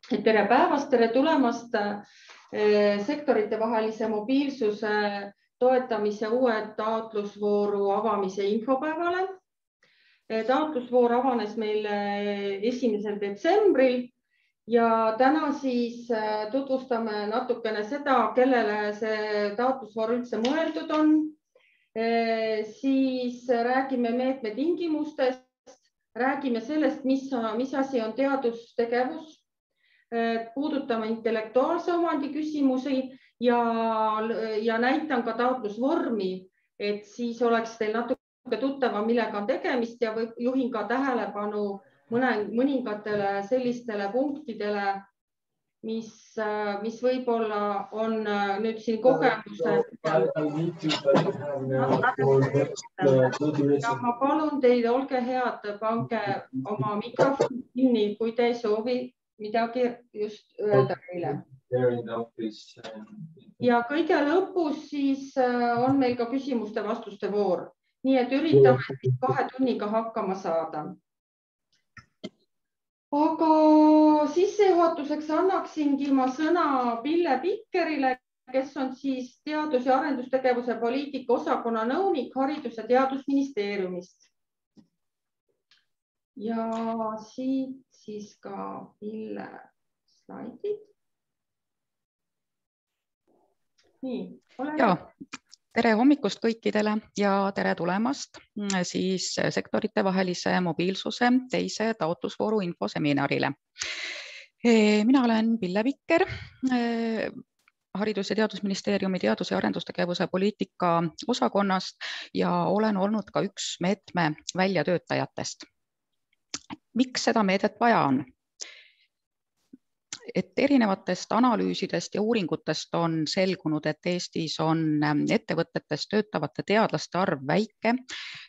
Tere päevast, tere tulemast sektorite vahelise mobiilsuse toetamise uue taotlusvooru avamise infopäevale. Taotlusvoor avanes meil 1. detsembril ja täna siis tutvustame natukene seda, kellele see taotlusvoor üldse mõeldud on. Siis räägime meetme tingimustest, räägime sellest, mis asi on teadustegevus. Puudutame intellektuaalse omandi küsimusi ja näitan ka taotlusvormi, et siis oleks teil natuke tuttava, millega on tegemist ja juhin ka tähelepanu mõningatele sellistele punktidele, mis võib-olla on nüüd siin kogemuse. Ma palun teid, olge head, pange oma mikrofon kinni, kui te ei soovi midagi just öelda meile. Ja kõige lõpus siis on meil ka küsimuste-vastuste voor. Nii et üritame 2 tunniga hakkama saada. Aga sissejuhatuseks annaksingi ma sõna Pille Pikkerile, kes on siis teadus- ja arendustegevuse poliitika osakonna nõunik Haridus- ja Teadusministeeriumist. Ja siit siis ka Pille slaidid. Nii, ole hea. Tere hommikust kõikidele ja tere tulemast siis sektorite vahelise mobiilsuse teise taotlusvooru infoseminarile. Mina olen Pille Pikker, Haridus- ja Teadusministeeriumi teadus- ja arendustegevuse poliitika osakonnast ja olen olnud ka üks meetme väljatöötajatest. Miks seda meedet vaja on? Et erinevatest analüüsidest ja uuringutest on selgunud, et Eestis on ettevõtetes töötavate teadlaste arv väike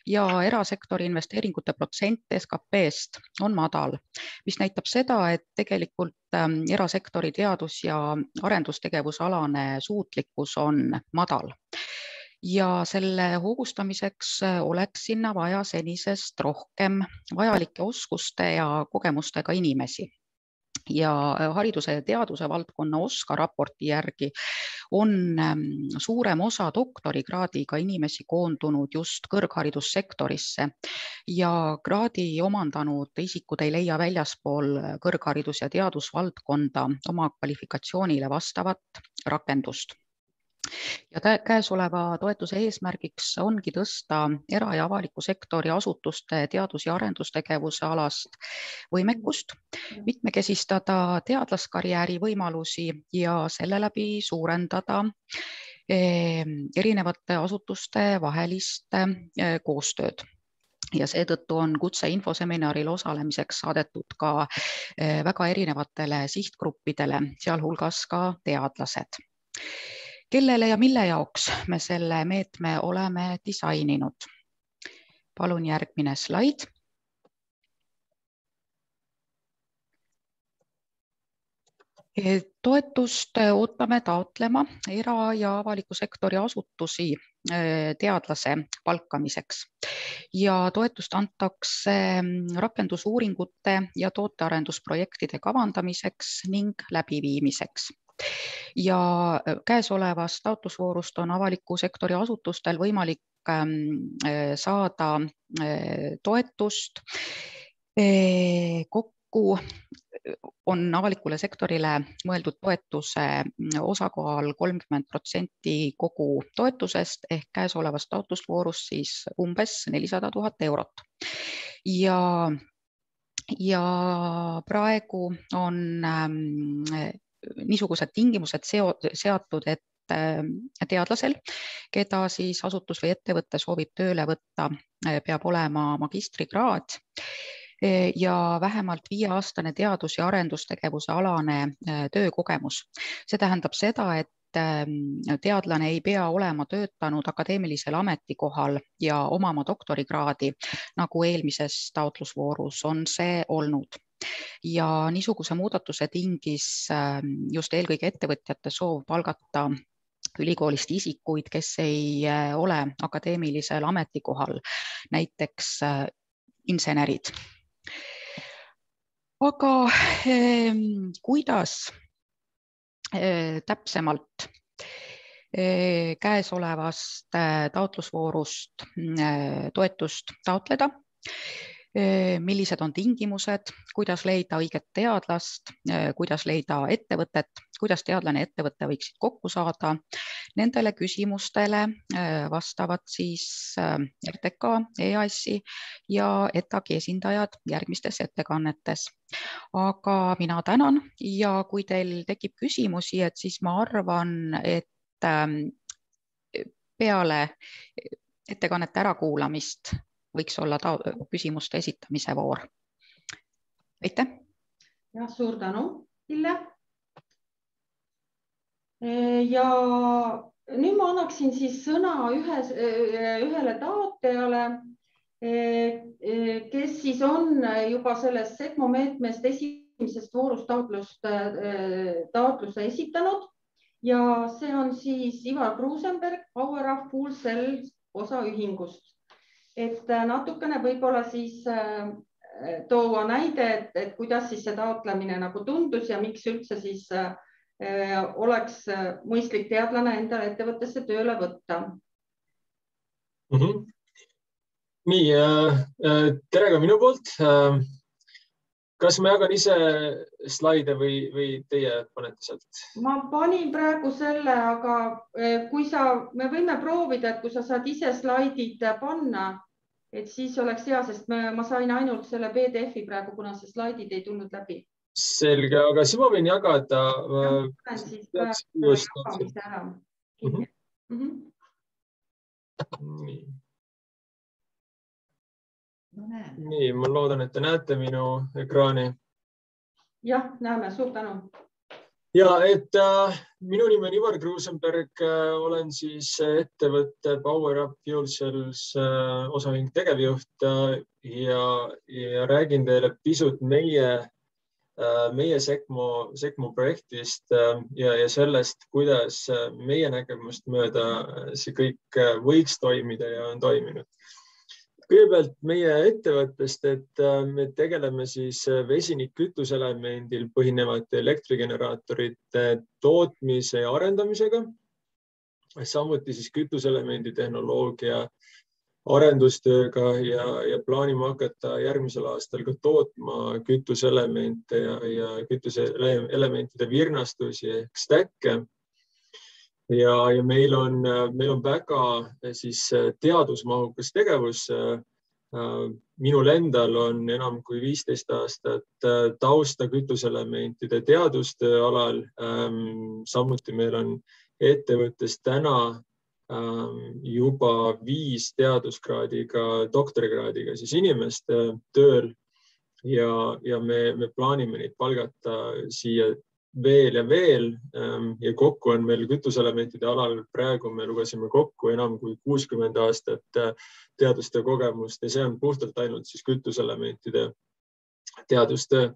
ja erasektori investeeringute protsent SKP-st on madal, mis näitab seda, et tegelikult erasektori teadus- ja arendustegevusalane suutlikkus on madal. Ja selle hoogustamiseks oleks sinna vaja senisest rohkem vajalike oskuste ja kogemustega inimesi. Ja hariduse ja teaduse valdkonna OSKA raporti järgi on suurem osa doktorikraadiga inimesi koondunud just kõrgharidussektorisse ja kraadi omandanud isikud ei leia väljaspool kõrgharidus- ja teadusvaldkonda oma kvalifikatsioonile vastavat rakendust. Ja käesoleva toetuse eesmärgiks ongi tõsta era- ja avaliku sektori asutuste teadus- ja arendustegevuse alast võimekust, mitmekesistada teadlaskarjääri võimalusi ja selle läbi suurendada erinevate asutuste vahelist koostööd. Ja seetõttu on kutse infoseminaril osalemiseks saadetud ka väga erinevatele sihtgruppidele, sealhulgas ka teadlased. Kellele ja mille jaoks me selle meetme oleme disaininud? Palun järgmine slaid. Toetust ootame taotlema era- ja avaliku sektori asutusi teadlase palkamiseks ja toetust antakse rakendusuuringute ja tootearendusprojektide kavandamiseks ning läbiviimiseks. Ja käesolevast taotlusvoorust on avaliku sektori asutustel võimalik saada toetust. Kokku on avalikule sektorile mõeldud toetuse osakaal 30% kogu toetusest ehk käesolevast taotlusvoorust siis umbes 400 000 eurot. Ja praegu on niisugused tingimused seatud, et teadlasel, keda siis asutus või ettevõte soovib tööle võtta, peab olema magistrikraad ja vähemalt 5-aastane teadus- ja arendustegevuse alane töökogemus. See tähendab seda, et teadlane ei pea olema töötanud akadeemilisel ametikohal ja omama doktorikraadi, nagu eelmises taotlusvoorus on see olnud. Ja niisuguse muudatuse tingis just eelkõige ettevõtjate soov palgata ülikoolist isikuid, kes ei ole akadeemilisel ametikohal, näiteks insenerid. Aga kuidas täpsemalt käesolevast taotlusvoorust toetust taotleda? Millised on tingimused, kuidas leida õiget teadlast, kuidas leida ettevõtet, kuidas teadlane ja ettevõte võiksid kokku saada? Nendele küsimustele vastavad siis RTK, EAS-i ja ETAG-i esindajad järgmistes ettekannetes. Aga mina tänan ja kui teil tekib küsimusi, et siis ma arvan, et peale ettekannete ärakuulamist võiks olla küsimuste esitamise voor. Aitäh! Ja, suur tänu, Hille! Ja nüüd ma annaksin siis sõna ühele taotlejale, kes siis on juba sellest SECMO meetmest esimesest voorust taotluse esitanud. Ja see on siis Ivar Kruusenberg PowerUp Full Cell osaühingust. Et natukene võib-olla siis tuua näide, et kuidas siis see taotlemine nagu tundus ja miks üldse siis oleks mõistlik teadlane endale ettevõttesse tööle võtta. Nii, tere ka minu poolt. Kas ma jagan ise slaide või teie panete sealt? Ma panin praegu selle, aga kui me võime proovida, et kui sa saad ise slaidid panna, et siis oleks hea, sest ma sain ainult selle PDF-i praegu, kuna see slaidid ei tulnud läbi. Selge, aga siis ma võin jagada. Nii, ma loodan, et te näete minu ekraani. Jah, näeme, suur tänu. Ja, et minu nimi on Ivar Kruusenberg, olen siis ettevõtte PowerUp Fuel Cells osaühing tegevjuht ja räägin teile pisut meie SECMO projektist ja sellest, kuidas meie nägemust mööda see kõik võiks toimida ja on toiminud. Kõigepealt meie ettevõttest, et me tegeleme siis vesinikkütuselemendil põhinevate elektrigeneraatorite tootmise ja arendamisega, samuti siis kütuselemendi tehnoloogia arendustööga ja plaanime hakata järgmisel aastal ka tootma kütuselemente ja kütuseelementide virnastusi ehk stack'e. Ja meil on väga siis teadusmahukas tegevus. Minul endal on enam kui 15 aastat tausta kütuselementide teadustöö alal. Samuti meil on ettevõttes täna juba 5 teaduskraadiga, doktorikraadiga siis inimest tööl ja me plaanime neid palgata siia veel ja kokku on meil kütuselementide alal praegu me lugesime kokku enam kui 60 aastat teadustöö kogemust ja see on puhtalt ainult siis kütuselementide teadustöö.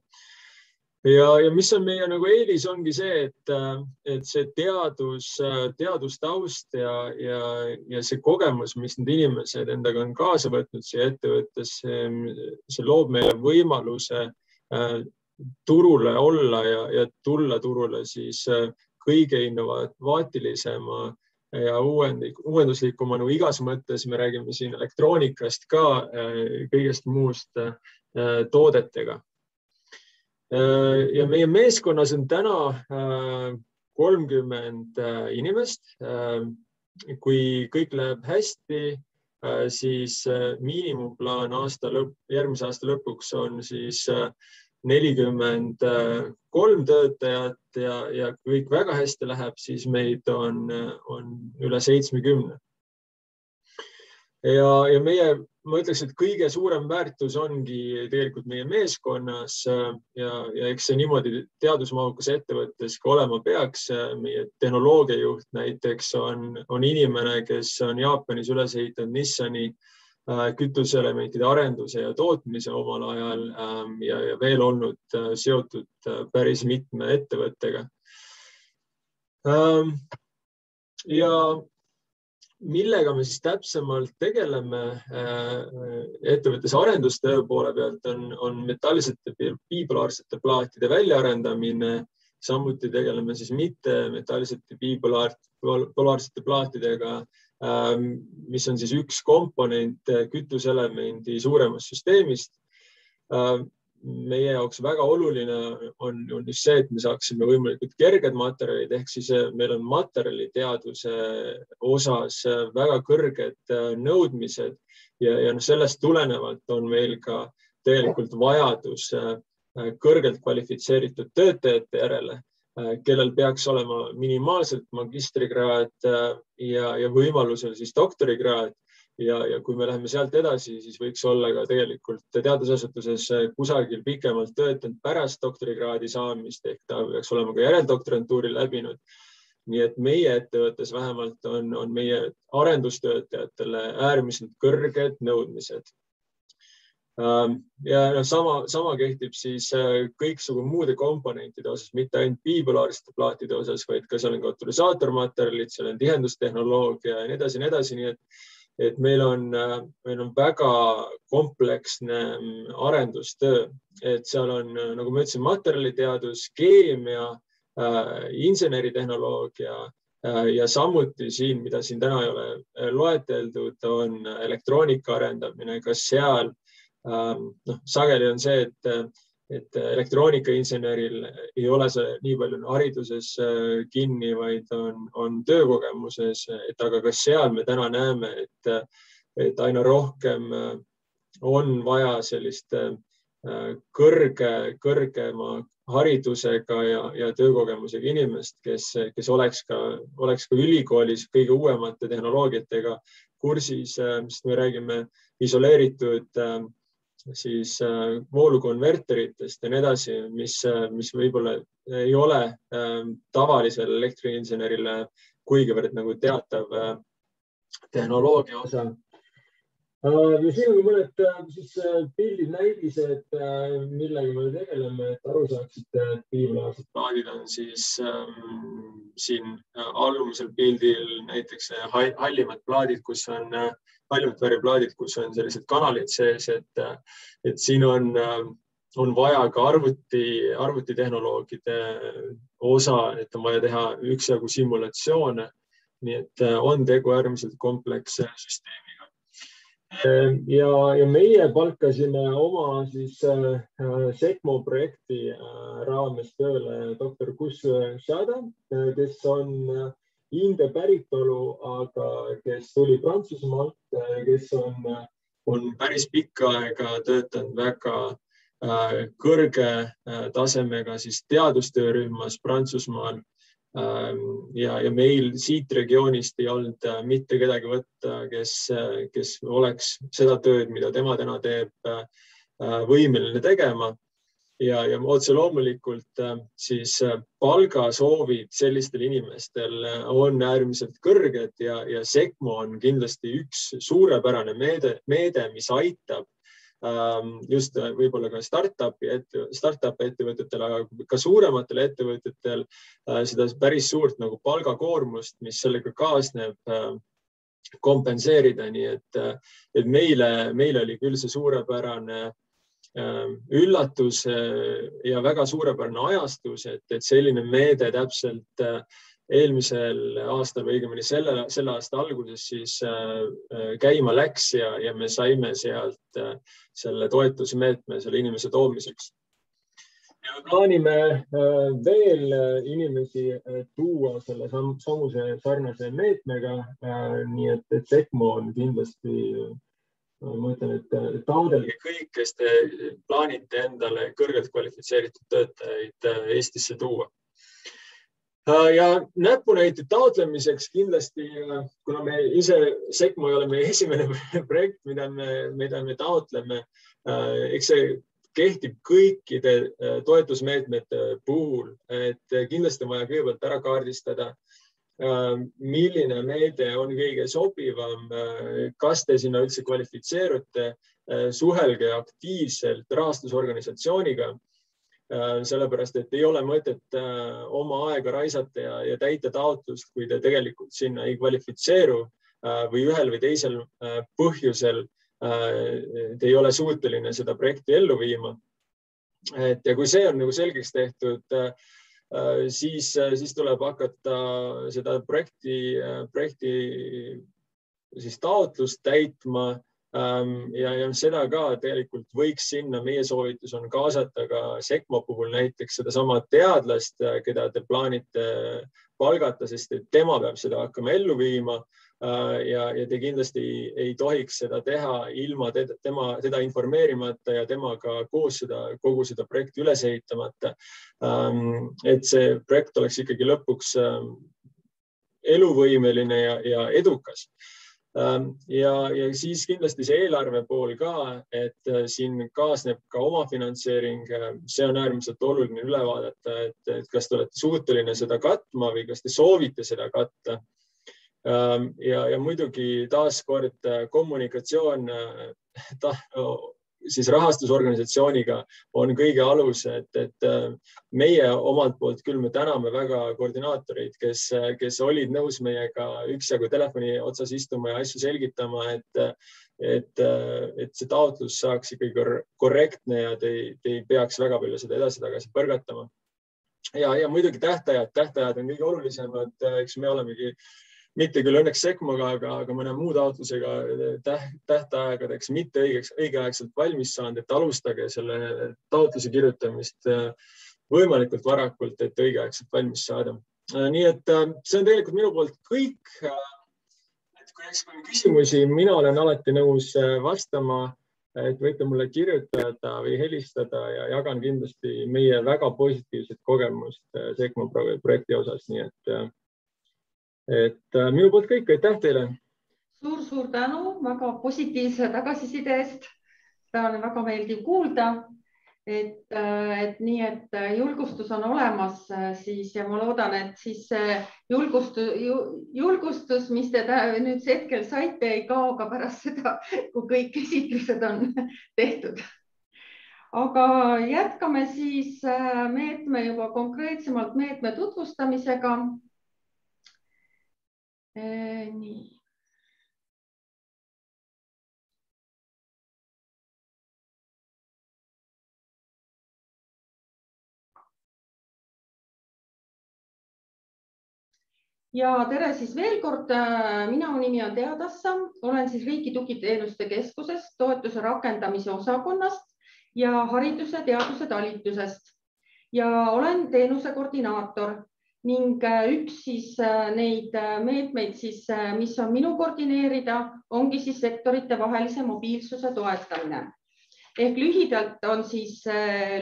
Ja mis on meie nagu eelis ongi see, et see teadustaust ja see kogemus, mis need inimesed endaga on kaasa võtnud siia ettevõttes, see loob meile võimaluse turule olla ja tulla turule siis kõige innovaatilisema ja uuenduslikuma igas mõttes. Me räägime siin elektroonikast ka, kõigest muust toodetega. Ja meie meeskonnas on täna 30 inimest. Kui kõik läheb hästi, siis miinimumplaan järgmise aasta lõpuks on siis 43 töötajat ja kui kõik väga hästi läheb, siis meid on üle 70. Ja ma ütleks, et kõige suurem väärtus ongi tegelikult meie meeskonnas ja eks see niimoodi teadusmahukas ettevõttes ka olema peaks. Meie tehnoloogiajuht näiteks on inimene, kes on Jaapanis üles ehitanud Nissani kütuselementide arenduse ja tootmise omal ajal ja veel olnud seotud päris mitme ettevõttega. Ja millega me siis täpsemalt tegeleme ettevõttes arendustöö poole pealt on metallisete bipolaarsete plaatide väljaarendamine. Samuti tegeleme siis mittemetallisete bipolaarsete plaatidega, mis on siis üks komponent kütuselemendi suuremast süsteemist. Meie jaoks väga oluline on just see, et me saaksime võimalikult kerged materjalid, ehk siis meil on materjaliteaduse osas väga kõrged nõudmised ja sellest tulenevalt on meil ka tegelikult vajadus kõrgelt kvalifitseeritud töötajate järele, kellel peaks olema minimaalselt magistrikraad ja võimalusel siis doktorikraad. Ja kui me läheme sealt edasi, siis võiks olla ka tegelikult teadusasutuses kusagil pikemalt töötanud pärast doktorikraadi saamist, ehk ta peaks olema ka järeldoktorantuuri läbinud. Nii et meie ettevõttes vähemalt on meie arendustöötajatele äärmiselt kõrged nõudmised. Ja sama kehtib siis kõiksugu muude komponentide osas, mitte ainult bipolaarsete plaatide osas, vaid ka seal on katalüsaatormaterjalid, seal on tihendustehnoloogia ja nii edasi, nii et meil on väga kompleksne arendustöö, et seal on, nagu ma ütlesin, materjaliteadus, keemia, inseneritehnoloogia ja samuti siin, mida siin täna ei ole loeteldud, on elektroonika arendamine, kas seal sageli on see, et elektroonikainseneril ei ole see nii palju hariduses kinni, vaid on töökogemuses, aga kas seal me täna näeme, et aina rohkem on vaja sellist kõrgema haridusega ja töökogemusega inimest, kes oleks ka ülikoolis kõige uuemate tehnoloogiatega kursis, sest me räägime isoleeritud siis voolukonverteritest ja nii edasi, mis võib-olla ei ole tavalisele elektriinsenerile kuigivõrd nagu teatav tehnoloogia osa. Ja siin on mõned siis pildid näidised, millega me tegeleme, et aru saaksite, et bipolaarsed plaadid on siis siin allumisel pildil näiteks hallimad plaadid, kus on hallimat värviplaadid, kus on sellised kanalid sees, et siin on vaja ka arvutitehnoloogide osa, et on vaja teha üksjagu simulatsioone, nii et on tegu äärmiselt kompleksse süsteemiga. Ja meie palkasime oma siis SECMO projekti raames tööle doktor Kus Šada, kes on India päritolu, aga kes tuli Prantsusmaalt, kes on päris pikka aega töötanud väga kõrge tasemega siis teadustöörühmas Prantsusmaal. Ja meil siit regioonist ei olnud mitte kedagi võtta, kes oleks seda tööd, mida tema täna teeb, võimeline tegema. Ja otse loomulikult siis palgasoovid sellistel inimestel on äärmiselt kõrged ja SECMO on kindlasti üks suurepärane meede, mis aitab just võib-olla ka startup ettevõtetel, aga ka suurematel ettevõtetel seda päris suurt nagu palgakoormust, mis sellega kaasneb, kompenseerida. Nii et meile oli küll see suurepärane üllatus ja väga suurepärane ajastus, et selline meede täpselt eelmisel aastal või õigemini selle aasta alguses siis käima läks ja me saime sealt selle toetusmeetme selle inimese toomiseks. Ja me plaanime veel inimesi tuua selle samuse sarnase meetmega, nii et SECMO on kindlasti, ma ütlen, et taodelge kõik, kes te plaanite endale kõrgelt kvalifitseeritud töötajaid Eestisse tuua. Ja näpunäite taotlemiseks kindlasti, kuna me ise SECMO ei ole meie esimene projekt, mida me taotleme, eks see kehtib kõikide toetusmeetmete puhul, et kindlasti on vaja kõigepealt ära kaardistada, milline meede on kõige sobivam, kas te sinna üldse kvalifitseerute, suhelge aktiivselt rahastusorganisatsiooniga, sellepärast, et ei ole mõtet oma aega raisata ja täita taotlust, kui te tegelikult sinna ei kvalifitseeru. või ühel või teisel põhjusel te ei ole suuteline seda projekti ellu viima. Ja kui see on nagu selgeks tehtud, siis tuleb hakata seda projekti siis taotlust täitma ja seda ka tegelikult võiks sinna, meie soovitus on kaasata ka SECMO puhul näiteks seda sama teadlast, keda te plaanite palgata, sest tema peab seda hakkama ellu viima ja te kindlasti ei tohiks seda teha ilma teda informeerimata ja temaga koos kogu seda projekti üles ehitamata. Et see projekt oleks ikkagi lõpuks eluvõimeline ja edukas. Ja siis kindlasti see eelarve pool ka, et siin kaasneb ka omafinantseering. See on äärmiselt oluline üle vaadata, et kas te olete suuteline seda katma või kas te soovite seda katta. Ja muidugi taaskord kommunikatsioon siis rahastusorganisatsiooniga on kõige alus, et meie omalt poolt küll me täname väga koordinaatoreid, kes olid nõus meiega üksjagu telefoni otsas istuma ja asju selgitama, et see taotlus saaks ikkagi korrektne ja te ei peaks väga palju seda edasi-tagasi põrgatama. Ja muidugi tähtajad on kõige olulisemad, eks me olemegi mitte küll õnneks SECMO-ga, aga mõne muu taotlusega tähtaegadeks mitte õigeaegselt valmis saanud, et alustage selle taotluse kirjutamist võimalikult varakult, et õigeaegselt valmis saada. Nii et see on tegelikult minu poolt kõik. Et kui on küsimusi, mina olen alati nõus vastama, et võite mulle kirjutada või helistada ja jagan kindlasti meie väga positiivset kogemust SECMO projekti osas. Nii et minu poolt kõik, aitäh teile. Suur tänu väga positiivse tagasiside eest. Seda on väga meeldiv kuulda, et nii, et julgustus on olemas siis ja ma loodan, et siis julgustus, mis te nüüd hetkel saite, ei kao ka pärast seda, kui kõik esitlused on tehtud. Aga jätkame siis juba konkreetsemalt meetme tutvustamisega. Nii. Ja tere siis veel kord. Minu nimi on Tea Tassa, olen siis Riigi Tugiteenuste Keskusest, toetuse rakendamise osakonnast ja hariduse teaduse talitusest ja olen teenuse koordinaator. Ning üks siis neid meetmeid, mis on minu koordineerida, ongi siis sektorite vahelise mobiilsuse toetamine. Ehk lühidalt on siis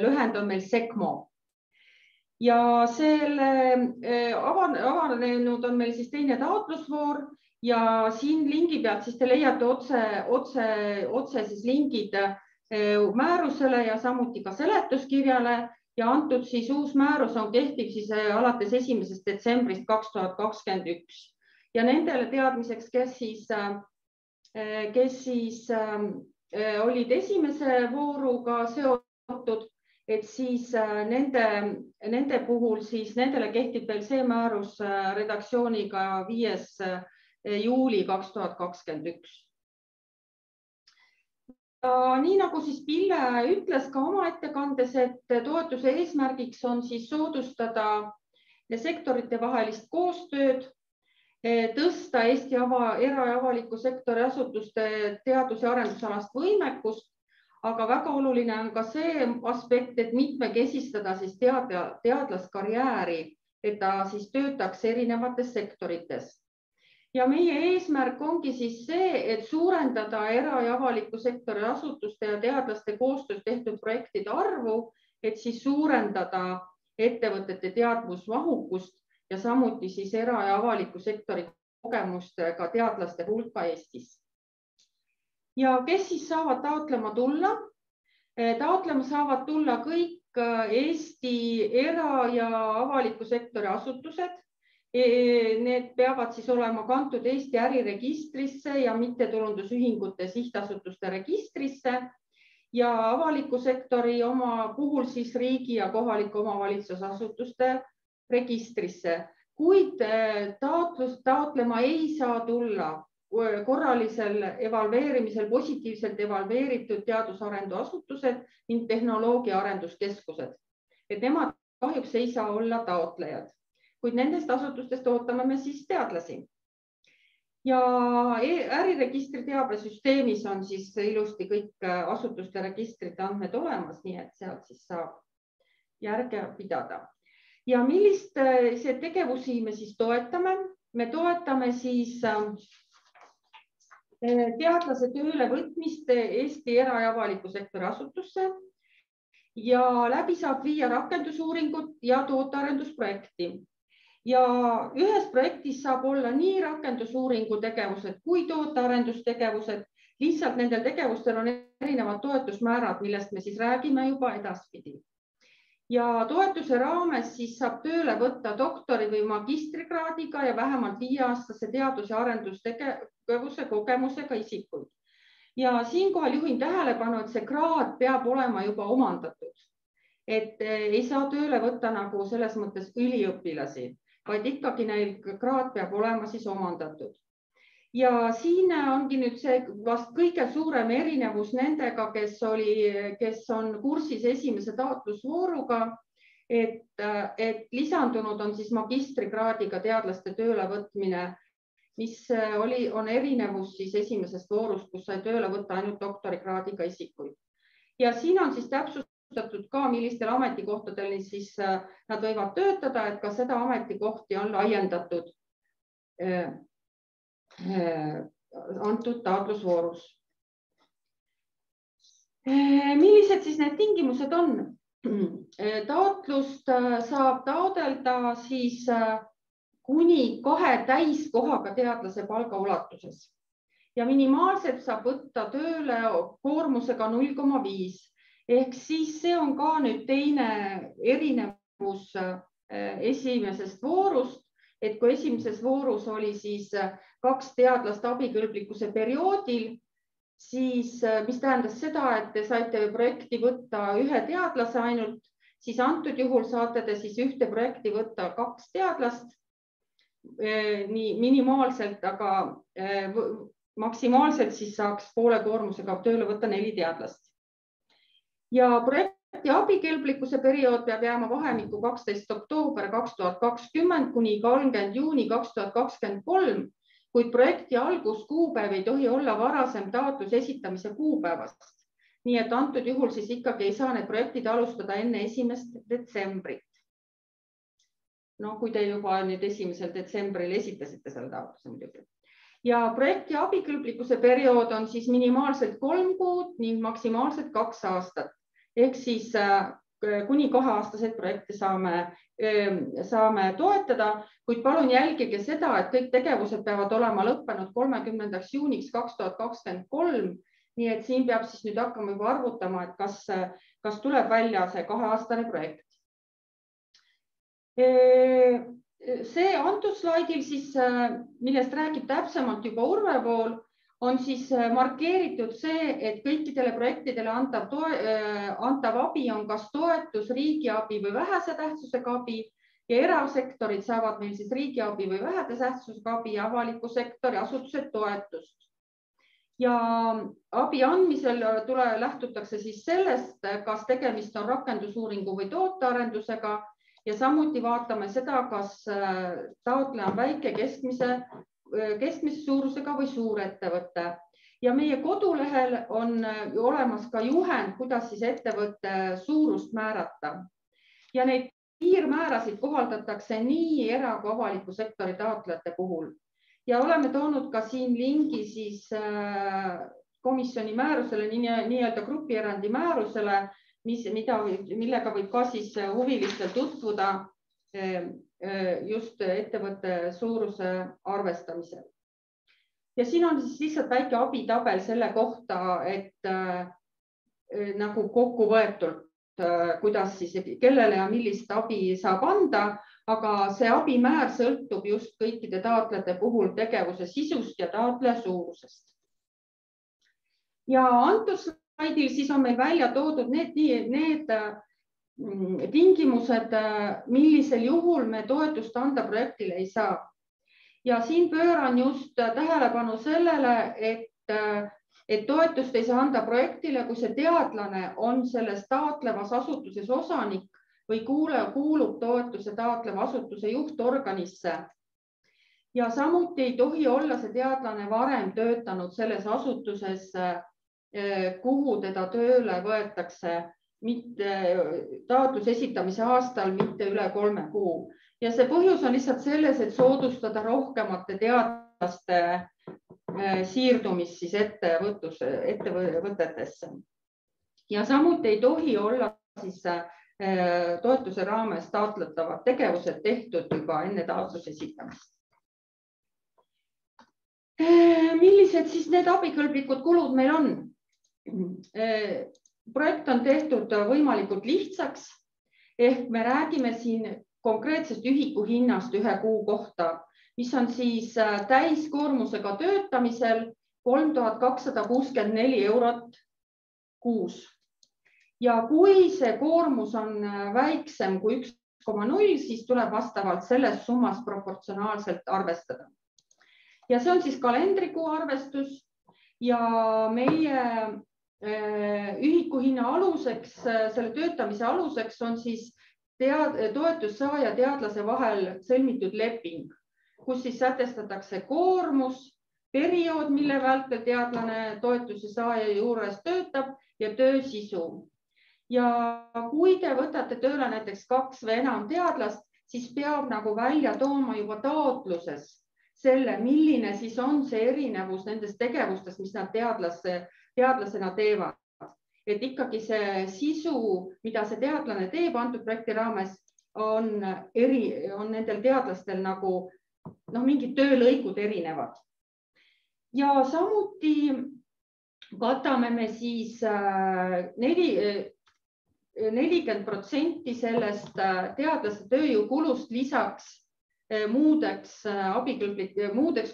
lühend on meil SECMO. Ja selle avanenud on meil siis teine taotlusvoor ja siin lingi pealt siis te leiate otse siis lingid määrusele ja samuti ka seletuskirjale. Ja antud siis uus määrus on kehtiv siis alates 1. detsembrist 2021. Ja nendele teadmiseks, kes siis olid esimese vooruga seotud, et siis nende puhul siis nendele kehtib veel see määrus redaktsiooniga 5. juuli 2021. Ja nii nagu siis Pille ütles ka oma ettekandes, et toetuse eesmärgiks on siis soodustada sektorite vahelist koostööd, tõsta Eesti era- ja avaliku sektori asutuste teadus- ja arendusalast võimekust, aga väga oluline on ka see aspekt, et mitmekesistada siis teadlaskarjääri, et ta siis töötaks erinevates sektorites. Ja meie eesmärk ongi siis see, et suurendada era- ja avaliku sektori asutuste ja teadlaste koostöös tehtud projektide arvu, et siis suurendada ettevõtete teadmusmahukust ja samuti siis era- ja avaliku sektori kogemustega teadlaste hulka Eestis. Ja kes siis saavad taotlema tulla? Taotlema saavad tulla kõik Eesti era- ja avaliku sektori asutused. Need peavad siis olema kantud Eesti äriregistrisse ja mittetulundusühingute sihtasutuste registrisse ja avaliku sektori oma puhul siis riigi ja kohaliku omavalitsusasutuste registrisse. Kuid taotlema ei saa tulla korralisel evalveerimisel positiivselt evalveeritud teadusarenduasutused ning tehnoloogia arenduskeskused. Et nemad kahjuks ei saa olla taotlejad, kuid nendest asutustest ootame me siis teadlasi. Ja äriregistri teabesüsteemis on siis ilusti kõik asutuste registrite andmed olemas, nii et sealt siis saab järge pidada. Ja millist tegevusi me siis toetame? Me toetame siis teadlase tööle võtmist Eesti era- ja avaliku sektori asutusse ja läbi saab viia rakendusuuringut ja tootearendusprojekti. Ja ühes projektis saab olla nii rakendusuuringu tegevused kui tootearendustegevused. Lihtsalt nendel tegevustel on erinevad toetusmäärad, millest me siis räägime juba edaspidi. Ja toetuse raames siis saab tööle võtta doktori või magistrikraadiga ja vähemalt 5-aastase teadus- ja arendustegevuse kogemusega isikuid. Ja siinkohal juhin tähelepanu, et see kraad peab olema juba omandatud. Et ei saa tööle võtta nagu selles mõttes üliõpilasi, vaid ikkagi neil kraad peab olema siis omandatud. Ja siin ongi nüüd see vast kõige suurem erinevus nendega, kes on kursis esimese taotlusvooruga, et lisandunud on siis magistrikraadiga teadlaste tööle võtmine, mis on erinevus siis esimesest voorust, kus sai tööle võtta ainult doktorikraadiga isikuid. Ja siin on siis täpsustatud ka, millistel ametikohtadel siis nad võivad töötada, et ka seda ametikohti on laiendatud antud taotlusvoorus. Millised siis need tingimused on? Taotlust saab taodelda siis kuni 2 täiskohaga teadlase palga ulatuses ja minimaalselt saab võtta tööle koormusega 0,5. Ehk siis see on ka nüüd teine erinevus esimesest voorust, et kui esimeses voorus oli siis 2 teadlast abikõlblikkuse perioodil, siis mis tähendas seda, et te saite projekti võtta 1 teadlase ainult, siis antud juhul saate te siis ühte projekti võtta 2 teadlast, nii minimaalselt, aga maksimaalselt siis saaks poole koormusega tööle võtta 4 teadlast. Ja projekti abikõlblikkuse periood peab jääma vahemikku 12. oktoober 2020 kuni 30. juuni 2023, kuid projekti alguskuupäev ei tohi olla varasem taotluse esitamise kuupäevast. Nii et antud juhul siis ikkagi ei saa need projektid alustada enne 1. detsembrit. No kui te juba nüüd 1. detsembril esitasite selle taotluse muidugi. Ja projekti abikõlblikkuse periood on siis minimaalselt 3 kuud ning maksimaalselt 2 aastat. Ehk siis kuni 2-aastaseid projekte saame toetada, kuid palun jälgige seda, et kõik tegevused peavad olema lõppenud 30. juuniks 2023. Nii et siin peab siis nüüd hakkama juba arvutama, et kas tuleb välja see 2-aastane projekt. See antud slaidil siis, millest räägib täpsemalt juba Urve Vool, on siis markeeritud see, et kõikidele projektidele antav abi on kas toetus, riigiabi või vähese tähtsusega abi ja erasektorid saavad meil siis riigiabi või vähese tähtsusega abi ja avaliku sektori asutused toetust. Ja abi andmisel lähtutakse siis sellest, kas tegemist on rakendusuuringu või tootearendusega ja samuti vaatame seda, kas taotleja on väike, keskmise suurusega või suurettevõte. Ja meie kodulehel on olemas ka juhend, kuidas siis ettevõtte suurust määrata. Ja neid piirmäärasid kohaldatakse nii era- kui avaliku sektori taotlejate puhul. Ja oleme toonud ka siin lingi siis komisjoni määrusele, nii-öelda grupierandi määrusele, millega võib ka siis huvilistel tutvuda just ettevõtte suuruse arvestamisel. Ja siin on siis lihtsalt väike abitabel selle kohta, et nagu kokkuvõetult, kuidas siis, kellele ja millist abi saab anda, aga see abimäär sõltub just kõikide taotlejate puhul tegevuse sisust ja taotleja suurusest. Ja antud slaidil siis on meil välja toodud need tingimused, millisel juhul me toetust anda projektile ei saa. Ja siin pööran just tähelepanu sellele, et toetust ei saa anda projektile, kui see teadlane on selles taotlevas asutuses osanik või kuulub toetuse taotleva asutuse juhtorganisse. Ja samuti ei tohi olla see teadlane varem töötanud selles asutuses, kuhu teda tööle võetakse taotluse esitamise aastal mitte üle 3 kuu. Ja see põhjus on lihtsalt selles, et soodustada rohkemate teadlaste siirdumist siis ettevõtetesse. Ja samuti ei tohi olla siis toetuse raames taotletavad tegevused tehtud juba enne taotluse esitamist. Millised siis need abikõlblikud kulud meil on? Projekt on tehtud võimalikult lihtsaks, ehk me räägime siin konkreetsest ühiku hinnast 1 kuu kohta, mis on siis täiskoormusega töötamisel 3264 eurot kuus. Ja kui see koormus on väiksem kui 1,0, siis tuleb vastavalt selles summas proportsionaalselt arvestada. Ja see on siis kalendrikuu arvestus ja meie ühikuhinna aluseks, selle töötamise aluseks on siis toetussaaja teadlase vahel sõlmitud leping, kus siis sätestatakse koormus, periood, mille vältel teadlane toetuse saaja juures töötab ja töö sisu. Ja kui te võtate tööle näiteks 2 või enam teadlast, siis peab nagu välja tooma juba taotluses selle, milline siis on see erinevus nendest tegevustest, mis nad teadlasena teevad. Et ikkagi see sisu, mida see teadlane teeb antud projekti raames, on nendel teadlastel nagu mingid töölõigud erinevad. Ja samuti katame me siis 40% sellest teadlase tööjõukulust lisaks muudeks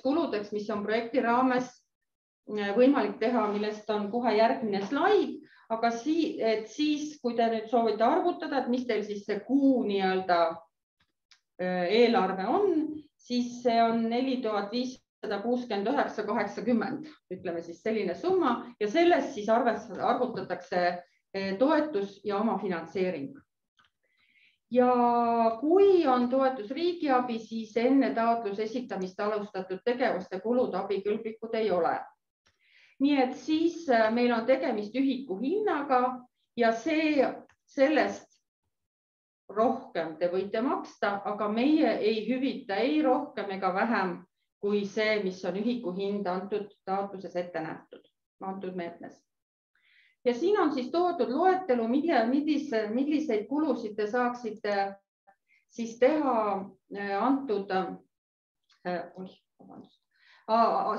kuludeks, mis on projekti raames võimalik teha, millest on kohe järgmine slaid, aga siis, kui te nüüd soovite arvutada, et mis teil siis see kuu eelarve on, siis see on 4569,80, ütleme siis selline summa ja sellest siis arvutatakse toetus ja omafinantseering. Ja kui on toetus riigiabi, siis enne taotluse esitamist alustatud tegevuste kulud abikõlblikud ei ole. Nii et siis meil on tegemist ühiku hinnaga ja sellest rohkem te võite maksta, aga meie ei hüvita ei rohkem ega vähem kui see, mis on ühiku hind antud taotluses ette nähtud, antud meetmes. Ja siin on siis toodud loetelu, milliseid kulusid te saaksite siis teha antud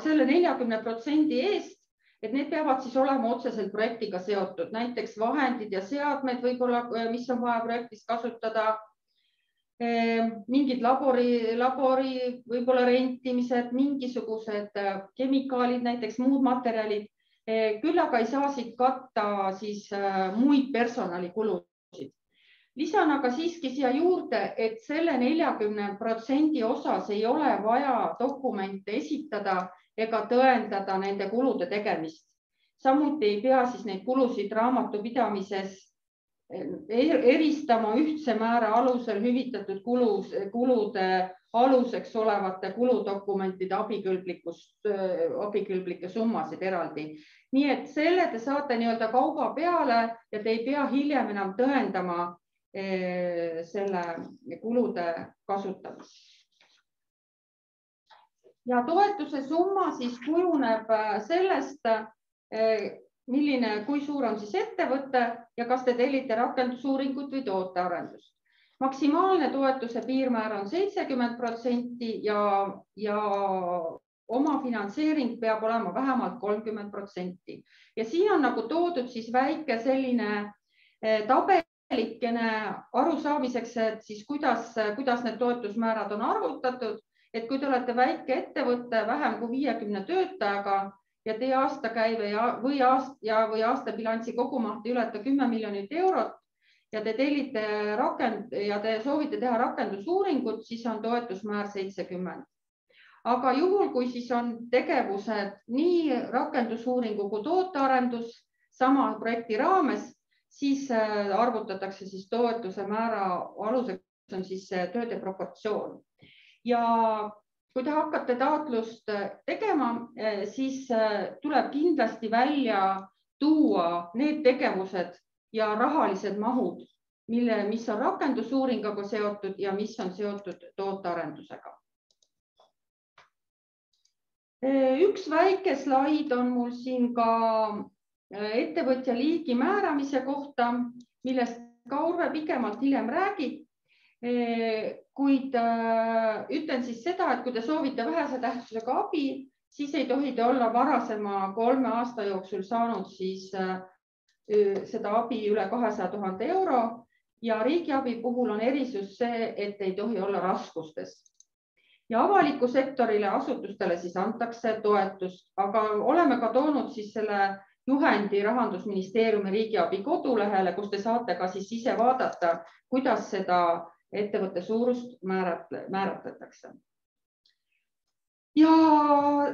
selle 40% eest, et need peavad siis olema otseselt projektiga seotud, näiteks vahendid ja seadmed võib-olla, mis on vaja projektis kasutada, mingid labori võib-olla rentimised, mingisugused kemikaalid, näiteks muud materjalid. Küll aga ei saa siit katta siis muid personalikulusid. Lisan aga siiski siia juurde, et selle 40% osas ei ole vaja dokumente esitada ega tõendada nende kulude tegemist. Samuti ei pea siis neid kulusid raamatupidamises eristama ühtse määra alusel hüvitatud kulude aluseks olevate kuludokumentide abikõlblikke summasid eraldi. Nii et selle te saate nii-öelda kauba peale ja te ei pea hiljem enam tõendama selle kulude kasutamist. Ja toetuse summa siis kujuneb sellest, kui suur on siis ettevõte ja kas te tellite rakendusuuringut või tootearendust. Maksimaalne toetuse piirmäär on 70% ja omafinantseering peab olema vähemalt 30%. Ja siin on nagu toodud siis väike selline tabelikene arusaamiseks, et siis kuidas need toetusmäärad on arvutatud, et kui te olete väike ettevõte vähem kui 50 töötajaga ja teie aastakäive või aastabilansi kogumaht ei ületa 10 miljonit eurot ja te tellite ja te soovite teha rakendusuuringut, siis on toetusmäär 70. aga juhul, kui siis on tegevused nii rakendusuuringu kui tootearendus sama projekti raames, siis arvutatakse siis toetuse määra aluseks on siis tööde proportsioon. Ja kui te hakkate taotlust tegema, siis tuleb kindlasti välja tuua need tegevused ja rahalised mahud, mis on rakendusuuringuga seotud ja mis on seotud tootearendusega. Üks väike slaid on mul siin ka ettevõtja liigi määramise kohta, millest ka Urve pikemalt hiljem räägib. Kuid ütlen siis seda, et kui te soovite vähese tähtsusega abi, siis ei tohi te olla varasema 3 aasta jooksul saanud siis seda abi üle 200 000 euro ja riigiabi puhul on erisus see, et ei tohi olla raskustes. Ja avaliku sektorile asutustele siis antakse toetust, aga oleme ka toonud siis selle juhendi Rahandusministeeriumi riigiabi kodulehele, kus te saate ka siis ise vaadata, kuidas seda ettevõtte suurust määratletakse. Ja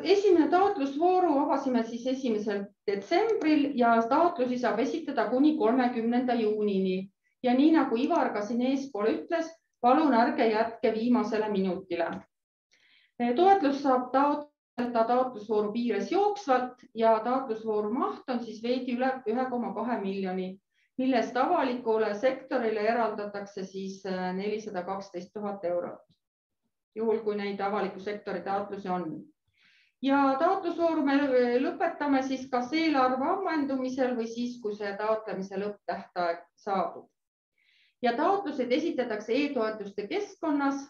esimene taotlusvooru avasime siis 1. detsembril ja taotlusi saab esitada kuni 30. juunini. Ja nii nagu Ivar ka siin eespool ütles, palun ärge jätke viimasele minutile. Toetlus saab taotleda taotlusvooru piires jooksvalt ja taotlusvooru maht on siis veidi üle 1,2 miljoni, millest avalikule sektorile eraldatakse siis 412 000 eurot, juhul kui neid avaliku sektori taotlusi on. Ja taotlusvooru me lõpetame siis kas eelarve ammendumisel või siis, kui see taotlemise lõpptähtaeg saabub. Ja taotlused esitatakse e-toetuste keskkonnas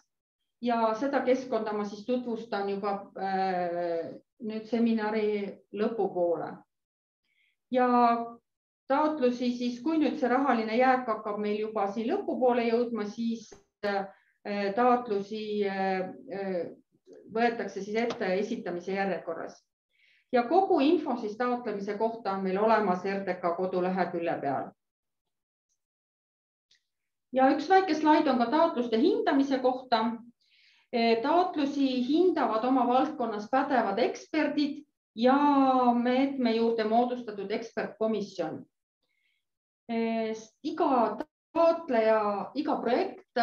ja seda keskkonda ma siis tutvustan juba nüüd seminari lõpupoole. Ja taotlusi siis, kui nüüd see rahaline jääk hakkab meil juba siin lõpupoole jõudma, siis taotlusi võetakse siis ette esitamise järjekorras. Ja kogu info siis taotlemise kohta on meil olemas RDK kodulehekülje peal. Ja üks väike slaid on ka taotluste hindamise kohta. Taotlusi hindavad oma valdkonnas pädevad eksperdid ja meetme juurde moodustatud ekspertkomisjon. Iga taotleja, iga projekt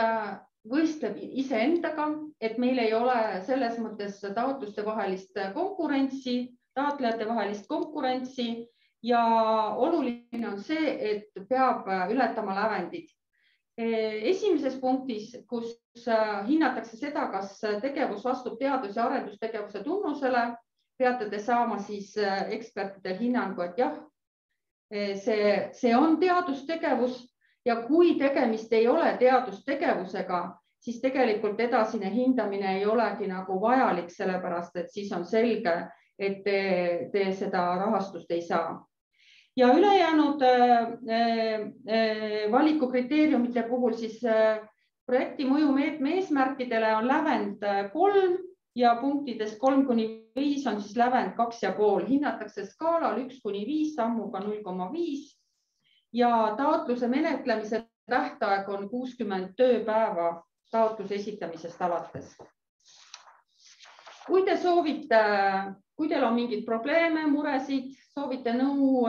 võistleb iseendaga, et meil ei ole selles mõttes taotluste vahelist konkurentsi, taotlejate vahelist konkurentsi ja oluline on see, et peab ületama lävendid. Esimeses punktis, kus hinnatakse seda, kas tegevus vastab teadus- ja arendustegevuse tunnusele, peate te saama siis ekspertide hinnangu, et jah, see on teadustegevus ja kui tegemist ei ole teadustegevusega, siis tegelikult edasine hindamine ei olegi nagu vajalik, sellepärast et siis on selge, et te seda rahastust ei saa. Ja ülejäänud valikukriteeriumite puhul siis projekti mõju meetme eesmärkidele on lävend 3 ja punktides 3–5 on siis lävend 2,5. Hinnatakse skaalal 1–5 sammuga 0,5 ja taotluse menetlemise tähtaeg on 60 tööpäeva taotluse esitamisest alates. Kui te soovite, kui teil on mingid probleeme, muresid, soovite nõu,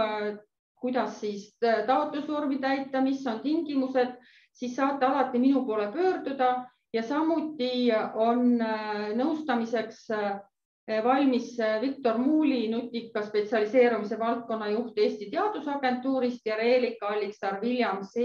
kuidas siis taotlusvormi täita, mis on tingimused, siis saate alati minu poole pöörduda ja samuti on nõustamiseks valmis Viktor Muuli, nutika spetsialiseerumise valdkonna juht Eesti Teadusagentuurist ja Reelika Alliksar-Williams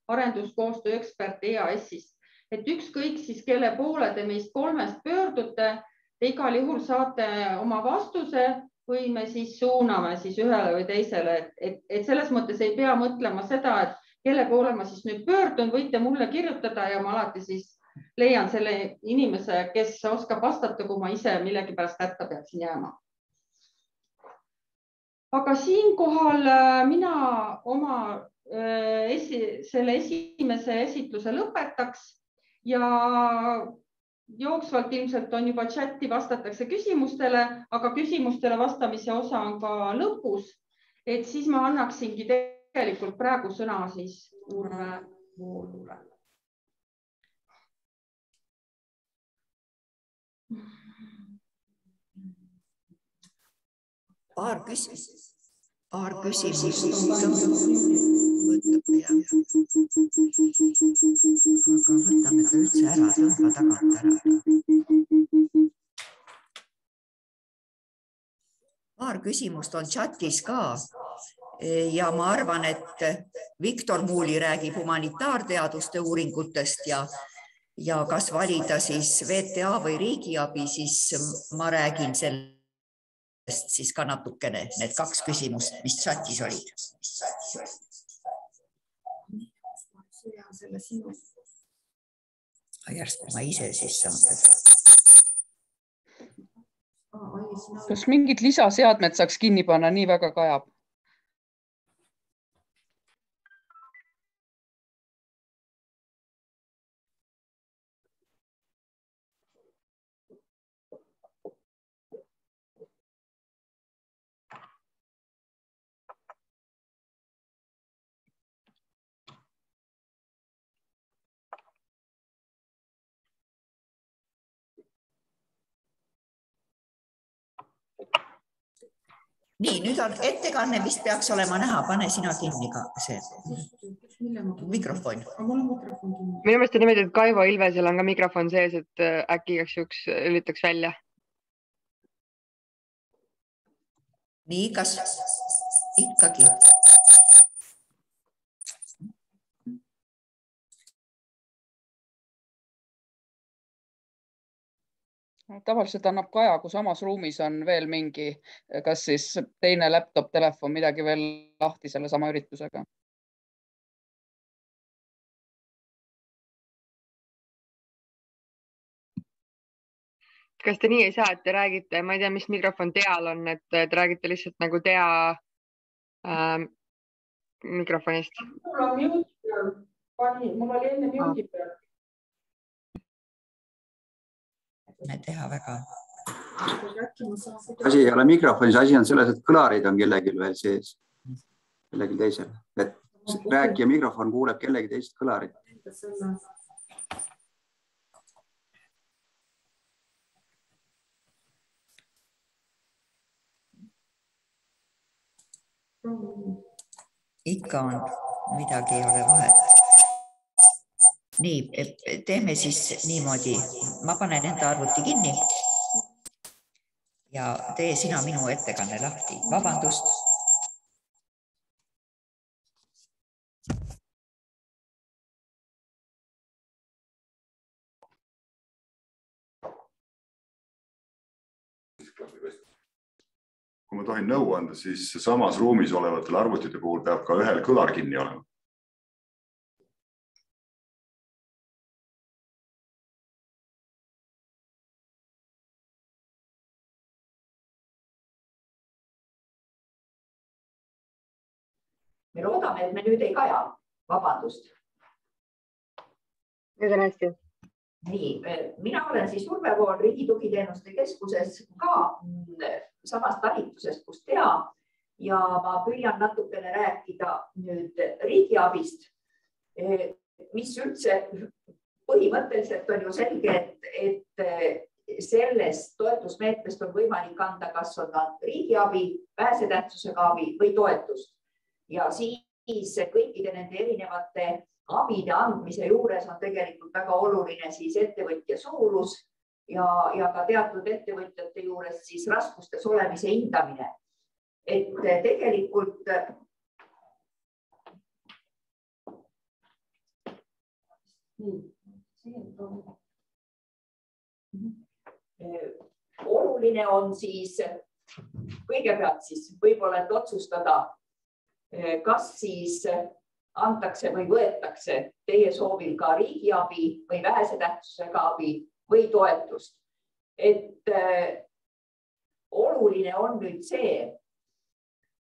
arenduskoostöö ekspert EAS-ist. Et ükskõik siis, kelle poole te meist 3 pöördute, te igal juhul saate oma vastuse või me siis suuname siis ühele või teisele, et selles mõttes ei pea mõtlema seda, et kelle poole ma siis nüüd pöördun, võite mulle kirjutada ja ma alati siis leian selle inimese, kes oskab vastata, kui ma ise millegipärast hätta peaksin jääma. Aga siinkohal mina oma selle esimese esitluse lõpetaks ja jooksvalt ilmselt on juba chati, vastatakse küsimustele, aga küsimustele vastamise osa on ka lõpus, et siis ma annaksingi tegelikult praegu sõna siis Urve Voolule. Paar küsimust võtab ja aga võtame ta üldse ära, tõmba tagant ära. Paar küsimust on chatis ka ja ma arvan, et Viktor Muuli räägib humanitaarteaduste uuringutest ja kas valida siis VTA või riigiabi, siis ma räägin sellest siis ka natukene, need 2 küsimust, mis chatis olid. Järsku ma ise siis saan teda. Kas mingid lisaseadmed saaks kinni panna, nii väga kajab? Nii, nüüd on ettekanne, mis peaks olema näha. Pane sina kinni ka see mikrofon. Minu meelest on niimoodi, et Kaivo Ilvesel on ka mikrofon sees, et äkki igaks juhuks lülitaks välja. Nii, kas ikkagi? Tavaliselt annab Kaja, kui samas ruumis on veel mingi, kas siis teine laptop, telefon, midagi veel lahti selle sama üritusega. Kas te nii ei saa, et te räägite, ma ei tea, mis mikrofon teal on, et te räägite lihtsalt nagu tea mikrofonist? Mul oli enne mjuti peal. Me teha väga. Asi ei ole mikrofonis, asi on selles, et kõlarid on kellegi veel sees, kellegi teisel. Et rääkija mikrofon kuuleb kellegi teist kõlarit. Ikka on, midagi ei ole vahet. Nii, teeme siis niimoodi. Ma panen enda arvuti kinni ja tee sina minu ettekanne lahti. Vabandust. Kui ma tohin nõu anda, siis samas ruumis olevatel arvutite puhul peab ka ühel kõlar kinni olema. Me loodame, et me nüüd ei kaja. Vabandust. Nüüd on hästi. Nii, mina olen siis Urve Vool Riigi Tugiteenuste Keskuses ka samast talitusest, kus tea, ja ma püüan natukene rääkida nüüd riigiabist, mis üldse põhimõtteliselt on ju selge, et sellest toetusmeetmest on võimalik anda, kas on riigiabi, vähesetähtsusega abi või toetust. Ja siis kõikide nende erinevate abide andmise juures on tegelikult väga oluline siis ettevõtja suurus ja ka teatud ettevõtjate juures siis raskustes olemise hindamine. Et tegelikult oluline on siis kõigepealt siis võib-olla, et otsustada, kas siis antakse või võetakse teie soovil ka riigiabi või vähese tähtsusega abi või toetust. Et oluline on nüüd see,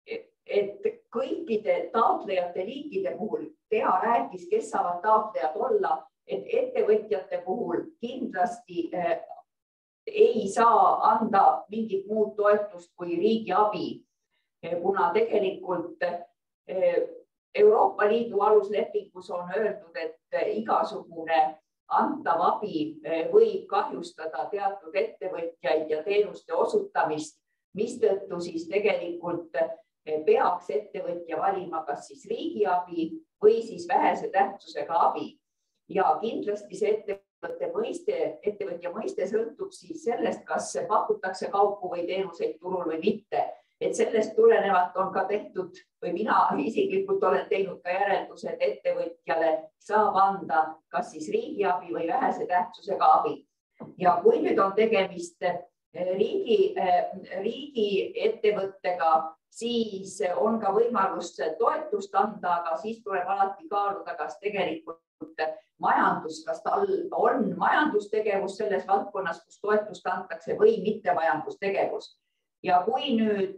et kõikide taotlejate liikide puhul tea rääkis, kes saavad taotlejad olla, et ettevõtjate puhul kindlasti ei saa anda mingit muud toetust kui riigiabi, kuna tegelikult Euroopa Liidu aluslepingus on öeldud, et igasugune antav abi võib kahjustada teatud ettevõtjaid ja teenuste osutamist mistõttu siis tegelikult peaks ettevõtja valima kas siis riigiabi või siis vähese tähtsusega abi. Ja kindlasti see ettevõtja mõiste sõltub siis sellest, kas pakutakse kaupu või teenuseid turul või mitte. Et sellest tulenevalt on ka tehtud või mina isiklikult olen teinud ka järelduse, et ettevõtjale saab anda kas siis riigiabi või vähese tähtsusega abi. Ja kui nüüd on tegemist riigi ettevõttega, siis on ka võimalus toetust anda, aga siis tuleb alati kaaluda, kas tegelikult kas tal on majandustegevus selles valdkonnas, kus toetust antakse või mitte majandustegevus. Ja kui nüüd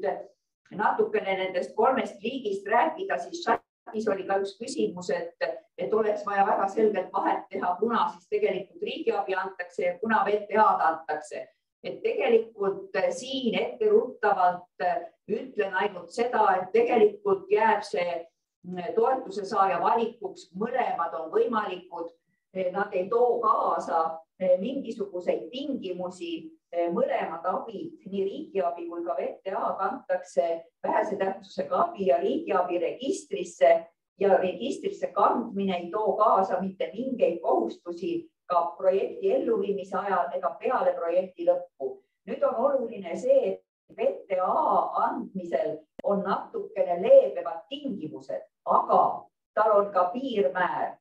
natukene nendest 3 liigist rääkida, siis chatis oli ka üks küsimus, et oleks vaja väga selgelt vahet teha, kuna siis tegelikult riigiabi antakse ja kuna VTA-d antakse. Et tegelikult siin etteruttavalt ütlen ainult seda, et tegelikult jääb see toetuse saaja valikuks, mõlemad on võimalikud, nad ei too kaasa mingisuguseid tingimusi, mõlemad abid, nii riigiabi kui ka VTA kantakse vähese tähtsusega abi ja riigiabi registrisse ja registrisse kandmine ei too kaasa mitte mingeid kohustusi ka projekti elluviimise ajal ega peale projekti lõppu. Nüüd on oluline see, et VTA andmisel on natukene leebemad tingimused, aga tal on ka piirmäär.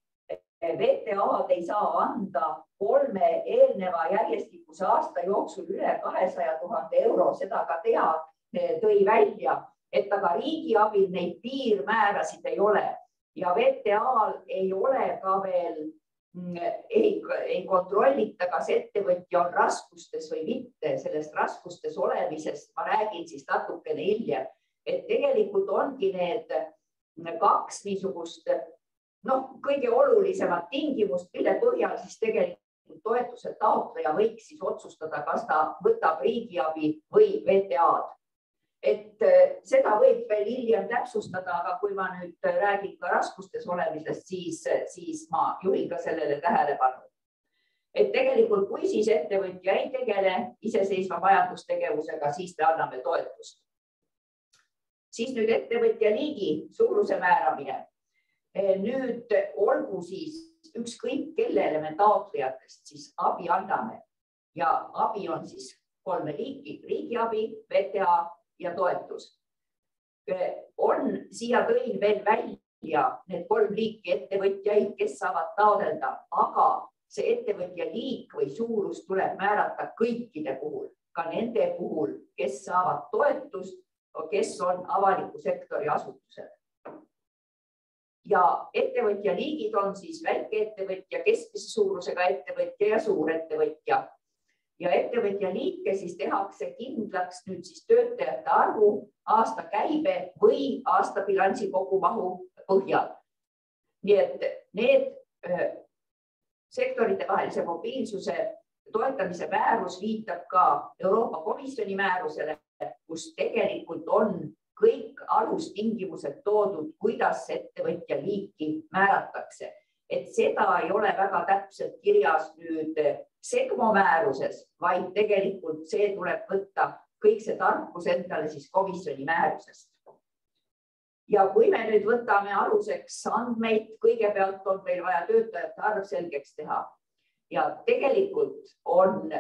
VTA-d ei saa anda 3 eelneva järjestikuse aasta jooksul üle 200 000 euro, seda ka tõi välja, et aga riigiabil neid piirmäärasid ei ole ja VTA-l ei ole ka veel, ei kontrollita, kas ettevõtja on raskustes või mitte, sellest raskustes olemisest ma räägin siis natukene hiljem, et tegelikult ongi need 2 niisugust kõige olulisemad tingimust, mille põhjal siis tegelikult toetuse taotleja võiks siis otsustada, kas ta võtab riigiabi või VTA-d. Et seda võib veel hiljem täpsustada, aga kui ma nüüd räägin ka raskustes olemisest, siis ma juhin ka sellele tähelepanu. Et tegelikult kui siis ettevõtja ei tegele iseseisva majandustegevusega, siis me anname toetust. Siis nüüd ettevõtja liigi suuruse määramine. Nüüd olgu siis ükskõik kellele me taotlejatest siis abi anname ja abi on siis 3 liiki, riigiabi, VTA ja toetus. Siia tõin veel välja need 3 liiki ettevõtjaid, kes saavad taotleda, aga see ettevõtja liik või suurus tuleb määrata kõikide puhul, ka nende puhul, kes saavad toetust, kes on avaliku sektori asutused. Ja ettevõtja liigid on siis väikeettevõtja, keskmise suurusega ettevõtja ja suurettevõtja. Ja ettevõtja liike siis tehakse kindlaks nüüd siis töötajate arvu, aasta käibe või aasta bilansi kogumahu põhjal. Nii et need sektorite vahelise mobiilsuse toetamise määrus viitab ka Euroopa Komisjoni määrusele, kus tegelikult on kõik alustingimused toodud, kuidas ettevõtja liiki määratakse. Et seda ei ole väga täpselt kirjas nüüd Segmo määruses, vaid tegelikult see tuleb võtta kõik see tarkus endale siis komisjoni määrusest. Ja kui me nüüd võtame aluseks andmeid, kõigepealt on meil vaja töötajate arv selgeks teha. Ja tegelikult on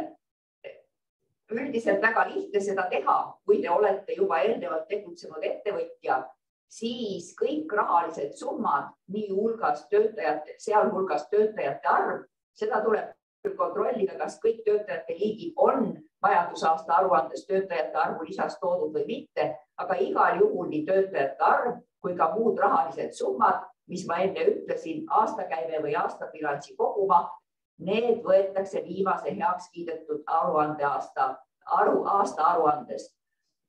üldiselt väga lihtne seda teha, kui te olete juba eelnevalt tegutsenud ettevõtja, siis kõik rahalised summad, nii hulgas töötajate, sealhulgas töötajate arv, seda tuleb kontrollida, kas kõik töötajate liigid on majandusaasta aruandes töötajate arvu lisas toodud või mitte, aga igal juhul nii töötajate arv kui ka muud rahalised summad, mis ma enne ütlesin, aastakäive või aastabilansi koguma, need võetakse viimase heaks kiidetud aasta aruandest.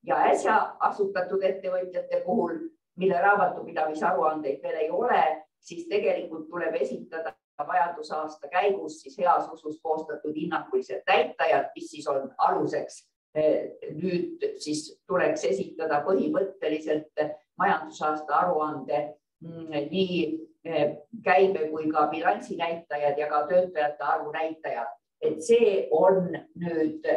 Ja äsja asutatud ettevõtjate puhul, mille raamatupidamisaruandeid veel ei ole, siis tegelikult tuleb esitada majandusaasta käigus siis heas usus koostatud hinnangulised näitajad, mis siis on aluseks. Nüüd siis tuleks esitada põhimõtteliselt majandusaasta aruande nii käibe kui ka bilansi näitajad ja ka töötajate arvu näitajad. Et see on nüüd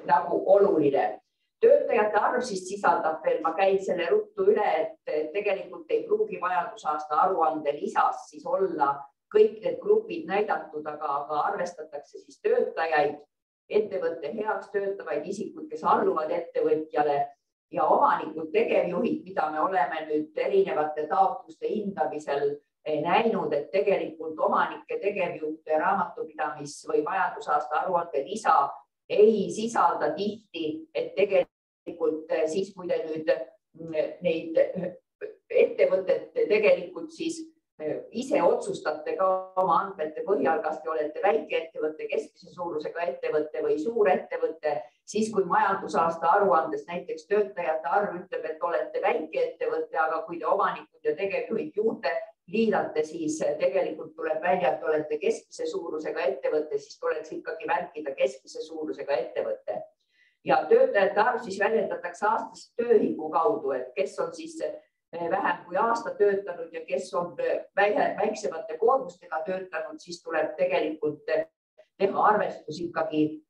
nagu oluline. Töötajate arv siis sisaldab veel, ma käin selle ruttu üle, et tegelikult ei pruugi majandusaasta aruande lisas siis olla kõik need grupid näidatud, aga arvestatakse siis töötajaid, ettevõtte heaks töötavaid isikuid, kes alluvad ettevõtjale ja omanikud, tegevjuhid, mida me oleme nüüd erinevate taotluste hindamisel näinud, et tegelikult omanike tegevjuhte raamatupidamis või majandusaasta aruande lisa ei sisalda tihti, et tegelikult siis, kui te nüüd neid ettevõtted tegelikult siis ise otsustate ka oma andmete põhjal, kas te olete väikeettevõtte, keskmise suurusega ettevõtte või suurettevõtte, siis kui majandusaasta aruandes näiteks töötajate arv ütleb, et olete väikeettevõtte, aga kui te omanikud ja tegevjuhid juurde liidate, siis tegelikult tuleb välja, et olete keskmise suurusega ettevõtte, siis tuleks ikkagi märkida keskmise suurusega ettevõtte. Ja töötajate arv siis väljendatakse aastase tööühiku kaudu, et kes on siis vähem kui aasta töötanud ja kes on väiksemate koormustega töötanud, siis tuleb tegelikult teha arvestus ikkagi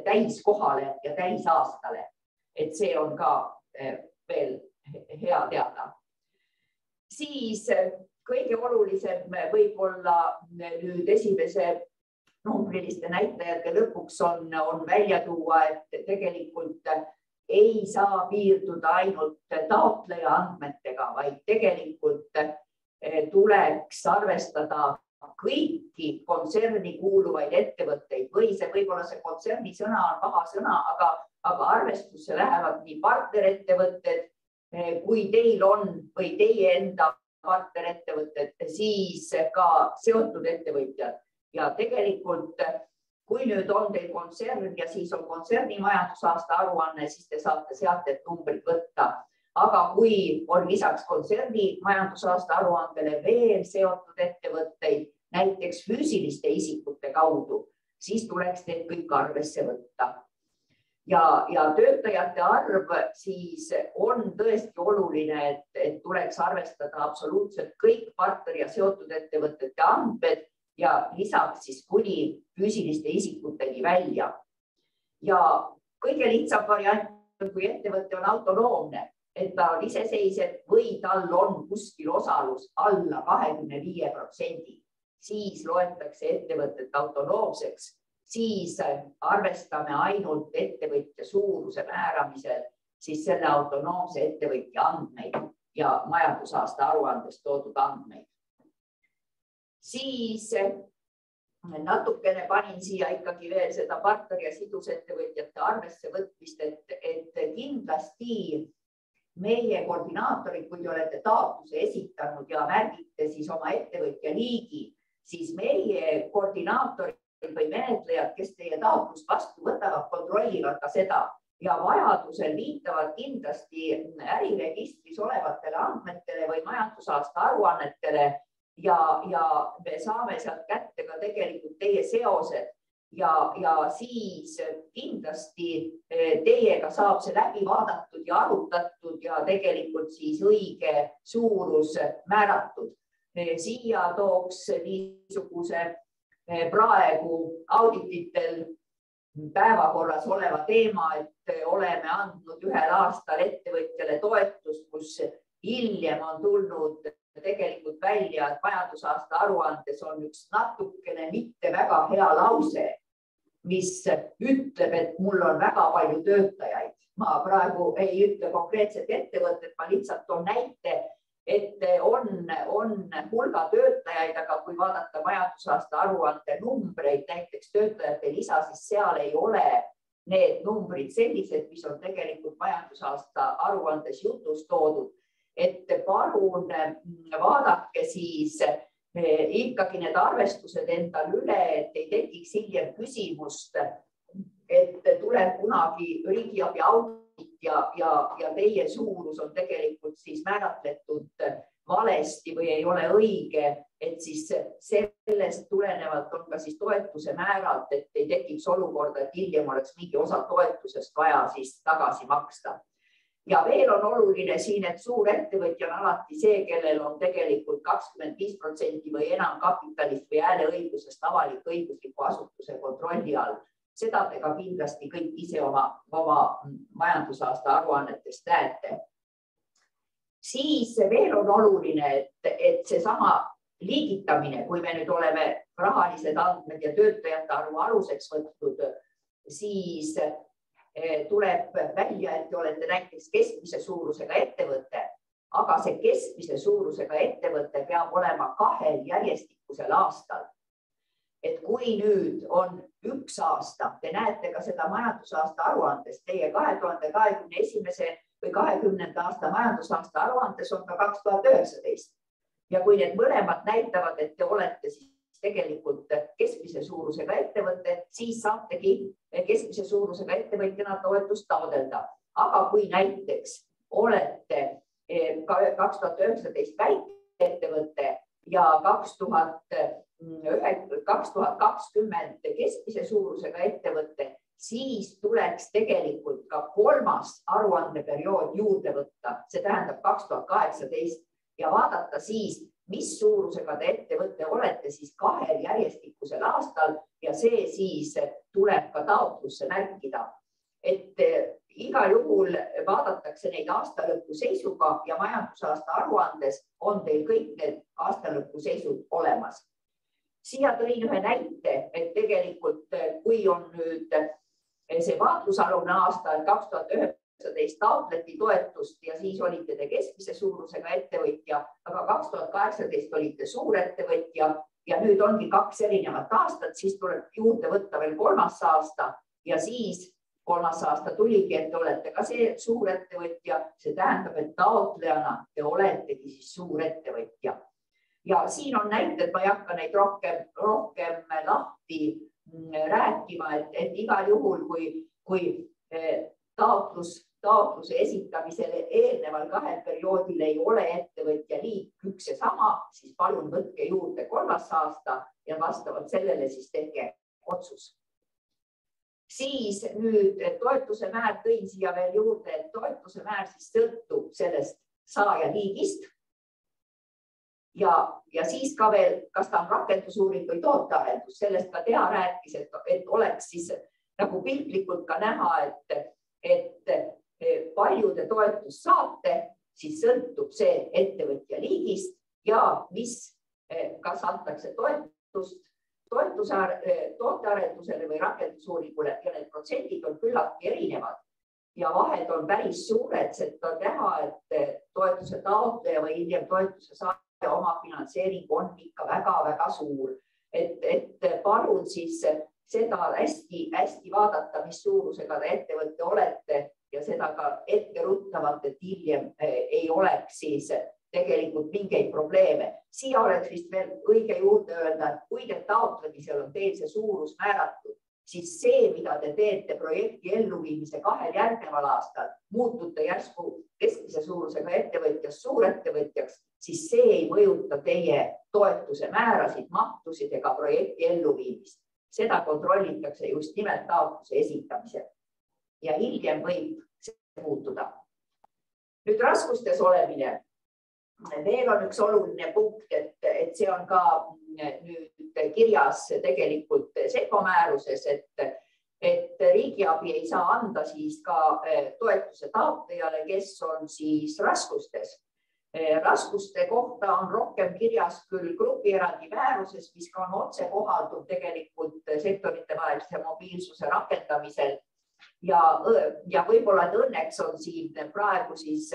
täiskohale ja täisaastale. Et see on ka veel hea teada. Siis kõige olulisem võib-olla nüüd esimese numbriliste näitajate lõpuks on välja tuua, et tegelikult ei saa piirduda ainult taotleja andmetega, vaid tegelikult tuleks arvestada kõiki kontserni kuuluvaid ettevõtteid või see võib-olla see kontserni sõna on paha sõna, aga arvestusse lähevad nii partnerettevõtted, kui teil on või teie enda partnerettevõtted, siis ka seotud ettevõtjad. Ja tegelikult, kui nüüd on teil kontsern ja siis on kontserni majandusaasta aruanne, siis te saate sealt need numbrid võtta. Aga kui on lisaks kontserni majandusaasta aruandele veel seotud ettevõtteid, näiteks füüsiliste isikute kaudu, siis tuleks need kõik arvesse võtta. Ja töötajate arv siis on tõesti oluline, et tuleks arvestada absoluutselt kõik partneri ja seotud ettevõtete andmed ja lisaks siis kuni füüsiliste isikuteni välja. Ja kõige lihtsam variant, kui ettevõte on autonoomne, et ta on iseseisev või tal on kuskil osalus alla 25%, siis loetakse ettevõtet autonoomseks, siis arvestame ainult ettevõtja suuruse määramisel siis selle autonoomse ettevõtja andmeid ja majandusaasta aruandes toodud andmeid. Siis natukene panin siia ikkagi veel seda partneri ja sidusettevõtjate arvesse võtmist, et kindlasti meie koordinaatorid, kui te olete taotluse esitanud ja märgite siis oma ettevõtja liigi, siis meie koordinaatorid või menetlejad, kes teie taotlust vastu võtavad, kontrollivad ka seda ja vajadusel viitavad kindlasti äriregistris olevatele andmetele või majandusaasta aruannetele ja me saame sealt kätte ka tegelikult teie seosed ja siis kindlasti teiega saab see läbi vaadatud ja arutatud ja tegelikult siis õige suurus määratud. Siia tooks niisuguse praegu audititel päevakorras oleva teema, et oleme andnud ühel aastal ettevõtjale toetust, kus hiljem on tulnud tegelikult välja, et majandusaasta aruandes on üks natukene mitte väga hea lause, mis ütleb, et mul on väga palju töötajaid. Ma praegu ei ütle konkreetset ettevõtet, ma lihtsalt toon näite, et on hulga töötajaid, aga kui vaadata majandusaasta aruande numbreid, näiteks töötajate lisa, siis seal ei ole need numbrid sellised, mis on tegelikult majandusaasta aruandes jutus toodud. Et palun vaadake siis ikkagi need arvestused endal üle, et ei tekiks hiljem küsimust, et tuleb kunagi riigiabi audit ja teie suurus on tegelikult siis määratletud valesti või ei ole õige, et siis sellest tulenevalt on ka siis toetuse määralt, et ei tekiks olukorda, et hiljem oleks mingi osa toetusest vaja siis tagasi maksta. Ja veel on oluline siin, et suur ettevõtja on alati see, kellel on tegelikult 25% või enam kapitalist või hääleõigusest avalik õigusliku asutuse kontrolli all. Seda te ka kindlasti kõik ise oma majandusaasta aruannetest näete. Siis veel on oluline, et seesama liigitamine, kui me nüüd oleme rahalised andmed ja töötajate arvu aluseks võtnud, siis tuleb välja, et te olete näiteks keskmise suurusega ettevõte, aga see keskmise suurusega ettevõte peab olema 2 järjestikusel aastal. Et kui nüüd on 1 aasta, te näete ka seda majandusaasta aruandes, teie 2021. või 2020. aasta majandusaasta aruandes on ka 2019. Ja kui need mõlemad näitavad, et te olete siis tegelikult keskmise suurusega ettevõte, siis saategi keskmise suurusega ettevõtjana toetust taodelda. Aga kui näiteks olete 2019 väikeettevõte ja 2020 keskmise suurusega ettevõte, siis tuleks tegelikult ka 3. aruandeperiood juurde võtta, see tähendab 2018 ja vaadata siis, mis suurusega te ettevõte olete siis 2 järjestikusel aastal ja see siis tuleb ka taotlusse märkida. Et igal juhul vaadatakse neid aastalõpu seisuga ja majandusaasta aruandes on teil kõik need aastalõpu seisud olemas. Siia tõin ühe näite, et tegelikult kui on nüüd see vaatlusalune aasta, 2019 taotleti toetust ja siis olite te keskmise suurusega ettevõtja, aga 2018 olite suurettevõtja ja nüüd ongi 2 erinevat aastat, siis tuleb juurde võtta veel 3. aasta ja siis 3. aasta tuligi, et te olete ka see suurettevõtja. See tähendab, et taotlejana te oletegi siis suurettevõtja. Ja siin on näited, ma ei hakka neid rohkem lahti rääkima, et igal juhul, kui taotluse esitamisele eelneval 2 perioodil ei ole ettevõtja liik üks ja sama, siis palun võtke juurde 3. aasta ja vastavalt sellele siis tehke otsus. Siis nüüd toetuse määr tõin siia veel juurde, et toetuse määr siis sõltub sellest saaja liigist. Ja siis ka veel, kas ta on rakendusuuring või tootearendus, sellest ka Tea rääkis, et oleks siis nagu piltlikult ka näha, et palju te toetust saate, siis sõltub see ettevõtja liigist ja kas antakse toetust tootearendusele või rakendusuuringule ja need protsendid on küllaltki erinevad ja vahed on päris suured, et on näha, et toetuse taotleja või hiljem toetuse saaja oma finantseering on ikka väga-väga suur. Et palun siis seda hästi vaadata, mis suurusega te ettevõtte olete ja seda ka etteruttavalt, et hiljem ei oleks siis tegelikult mingeid probleeme. Siia oleks vist veel õige juurde öelda, et kui te taotlemisel on teil see suurus määratud, siis see, mida te teete projekti elluviimise 2 järgneval aastal, muutute järsku keskmise suurusega ettevõtjast suurettevõtjaks, siis see ei mõjuta teie toetuse määrasid, mahtusid ega projekti elluviimist. Seda kontrollitakse just nimelt taotluse esitamisel ja hiljem võib see muutuda. Nüüd raskustes olemine. Veel on üks oluline punkt, et see on ka nüüd kirjas tegelikult SECO määruses, et riigiabi ei saa anda siis ka toetuse taotlejale, kes on siis raskustes. Raskuste kohta on rohkem kirjas küll grupierandi määruses, mis ka on otse kohaldub tegelikult sektorite vahelise mobiilsuse rakendamisel ja võib-olla õnneks on siin praegu siis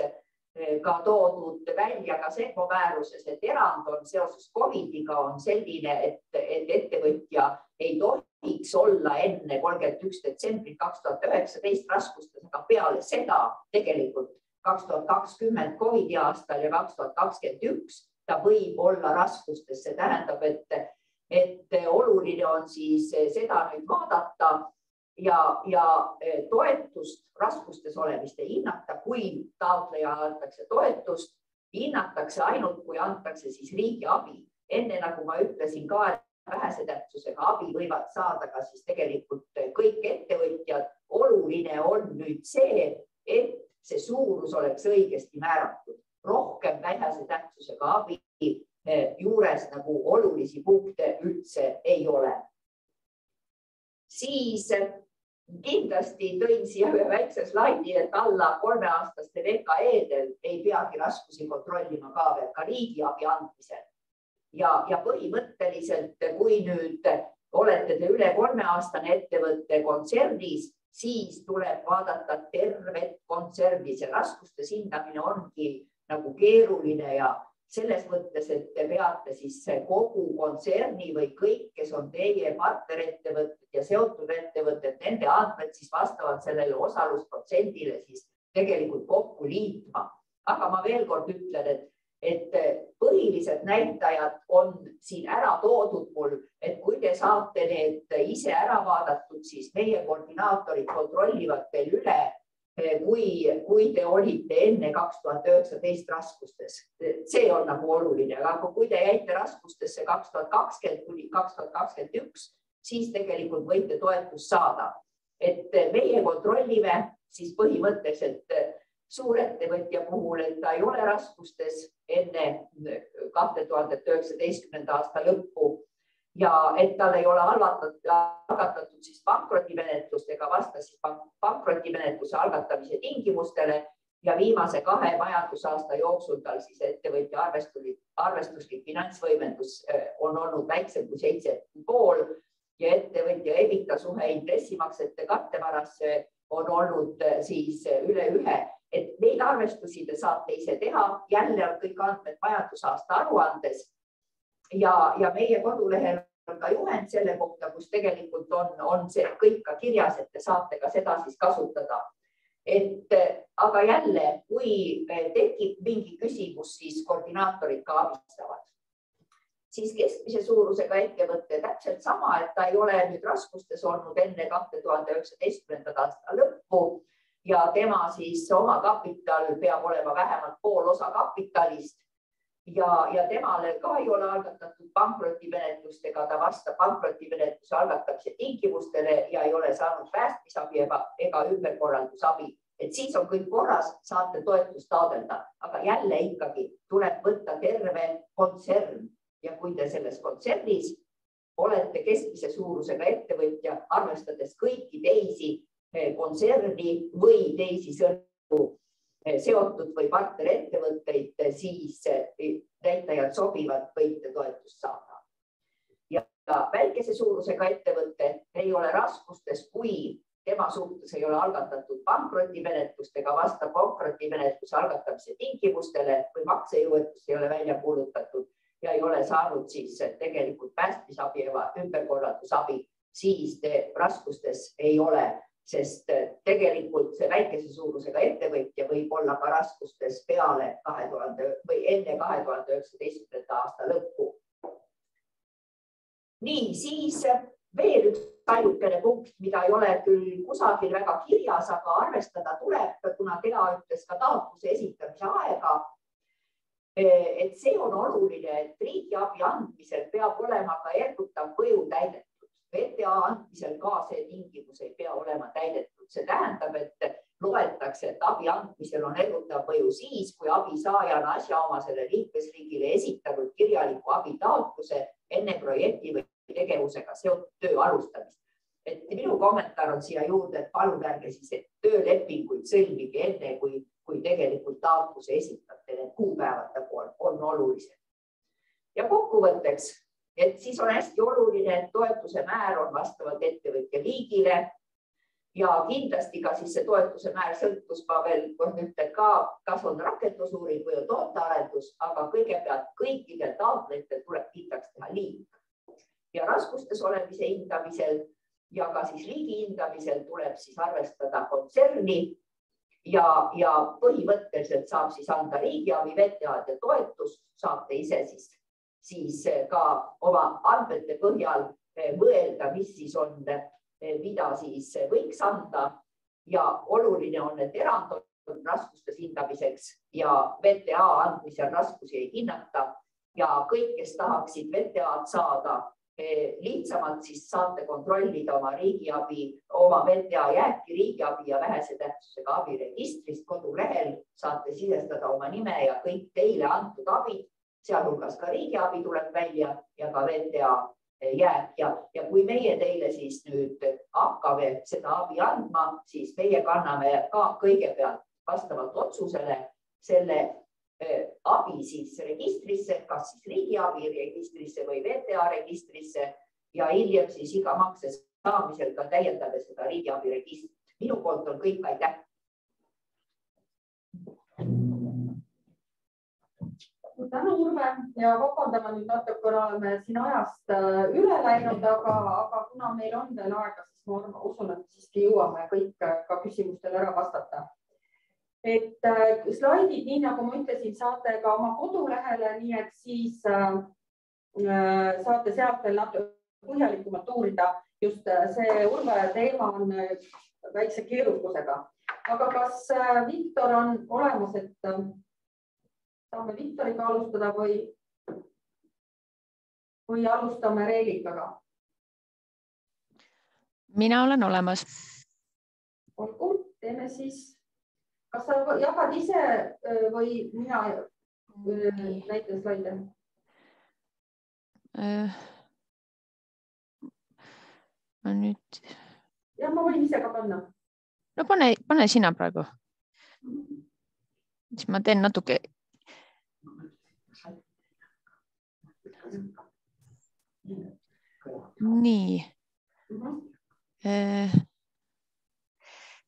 ka toodud välja ka SECO määruses, et erand on seoses COVID-iga on selline, et ettevõtja ei tohiks olla enne 31. detsembrit 2019 raskustes, aga peale seda tegelikult 2020 COVID-i aastal ja 2021 ta võib olla raskustes. See tähendab, et oluline on siis seda nüüd vaadata ja toetust raskustes olemist ei hinnata, kui taotleja antakse toetust, hinnatakse ainult, kui antakse siis riigi abi. Enne, nagu ma ütlesin ka, vähese tähtsusega abi võivad saada ka siis tegelikult kõik ettevõtjad. Oluline on nüüd see, et see suurus oleks õigesti määratud. Rohkem vähese tähtsusega abi juures nagu olulisi punkte üldse ei ole. siis kindlasti tõin siia ühe väikse slaidi, et alla 3-aastaste VKE-del ei peagi raskusi kontrollima ka riigiabi andmisel. Ja põhimõtteliselt, kui nüüd olete te üle 3-aastane ettevõtte kontsernis, siis tuleb vaadata tervet kontserni. See raskustes hindamine ongi nagu keeruline ja selles mõttes, et te peate siis kogu kontserni või kõik, kes on teie partnerettevõtted ja seotud ettevõtted, nende andmed siis vastavalt sellele osalusprotsendile siis tegelikult kokku liitma. Aga ma veel kord ütlen, et põhilised näitajad on siin ära toodud mul, et kui te saate need ise ära vaadatud, siis meie koordinaatorid kontrollivad teil üle, kui te olite enne 2019 raskustes. See on nagu oluline, aga kui te jäite raskustesse 2020 kuni 2021, siis tegelikult võite toetust saada. Et meie kontrollime siis põhimõtteliselt suurettevõtja puhul, et ta ei ole raskustes enne 2019. aasta lõppu ja et tal ei ole algatatud siis pankrotimenetlust ega vasta siis pankrotimenetluse algatamise tingimustele ja viimase 2 majandusaasta jooksul tal siis ettevõtja arvestuslik finantsvõimendus on olnud väiksem kui 7,5 ja ettevõtja EBITDA suhe intressimaksete kattevarasse on olnud siis üle 1. Et neid arvestusi te saate ise teha, jälle on kõik andmed majandusaasta aruandes ja meie kodulehel on ka juhend selle kohta, kus tegelikult on see kõik ka kirjas, et te saate ka seda siis kasutada. Aga jälle, kui tekib mingi küsimus, siis koordinaatorid ka abistavad. Siis keskmise suurusega ettevõtte täpselt sama, et ta ei ole nüüd raskustes olnud enne 2019. aasta lõppu ja tema siis oma kapital peab olema vähemalt pool osa kapitalist ja temale ka ei ole algatatud pankrotimenetlust ega ta vastab pankrotimenetluse algatamise tingimustele ja ei ole saanud päästmisabi ega ümberkorraldusabi. Et siis on kõik korras, saate toetust taotleda, aga jälle ikkagi tuleb võtta terve kontsern ja kui te selles kontsernis olete keskmise suurusega ettevõtja, arvestades kõiki teisi kontserni või teisi sõltu seotud või partnerettevõtteid, siis näitajad sobivad, võite toetust saada. Ja väikese suurusega ettevõte ei ole raskustes, kui tema suhtes ei ole algatatud pankrotimenetlust ega vasta pankrotimenetluse algatamise tingimustele või maksejõuetust ei ole välja kuulutatud ja ei ole saanud siis tegelikult päästmisabi ja ümberkorraldusabi, siis te raskustes ei ole. Sest tegelikult see väikese suurusega ettevõtja võib olla ka raskustes peale 2000 või enne 2019. aasta lõppu. Nii, siis veel üks ainukene punkt, mida ei ole küll kusagil väga kirjas, aga arvestada tuleb, kuna Tea ütles ka taotluse esitamise aega. Et see on oluline, et riigiabi andmisel peab olema ka ergutav mõju täidetud. VTA andmisel ka see tingimus ei pea olema täidetud. See tähendab, et loetakse, et abi andmisel on ergutav mõju siis, kui abi saaja on asjaomasele liikmesriigile esitanud kirjaliku abi taotluse enne projekti või tegevusega seotud töö alustamist. Et minu kommentaar on siia juurde, et palun ärge siis töölepinguid sõlmige enne, kui tegelikult taotluse esitate. Need kuupäevad on olulised. Ja kokkuvõtteks, et siis on hästi oluline, et toetuse määr on vastavalt ettevõtja liigile ja kindlasti ka siis see toetuse määr sõltus, ma veel kord ütlen ka, kas on rakendusuuring või on tootearendus, aga kõigepealt kõikidel taotlejatel tuleb kindlaks teha liik. Ja raskustes olemise hindamisel ja ka siis liigi hindamisel tuleb siis arvestada kontserni ja põhimõtteliselt saab siis anda riigiabi, VTA-d ja toetust, saate ise siis ka oma andmete põhjal mõelda, mis siis on, mida siis võiks anda ja oluline on, et erand on raskustes hindamiseks ja VTA andmisel raskusi ei hinnata ja kõik, kes tahaksid VTA-d saada lihtsamalt, siis saate kontrollida oma riigiabi, oma VTA jääki riigiabi ja vähese tähtsusega abi registrist kodulehel, saate sisestada oma nime ja kõik teile antud abid, sealhulgas ka riigiabi tuleb välja ja ka VTA jääb ja kui meie teile siis nüüd hakkame seda abi andma, siis meie kanname ka kõigepealt vastavalt otsusele selle abi siis registrisse, kas siis riigiabi registrisse või VTA registrisse ja hiljem siis iga makse saamisel ka täiendame seda riigiabi registrit. Minu poolt on kõik, aitäh. Tänu, Urve, ja vabandame nüüd natuke, oleme siin ajast üle läinud, aga kuna meil on veel aega, siis ma usun, et siiski jõuame kõik ka küsimustele ära vastata. Et slaidid, nii nagu ma ütlesin, saate ka oma kodulehele, nii et siis saate sealt veel natuke põhjalikumalt uurida. Just see Urve teema on väikse keerukusega. Aga kas Viktor on olemas, et saame Viktoriga alustada või alustame Reelikaga? Mina olen olemas. Olgu, teeme siis. Kas sa jagad ise või mina näitan slaide? Nüüd... Ja, ma võin ise ka panna. No pane sina praegu. Siis ma teen natuke... Nii.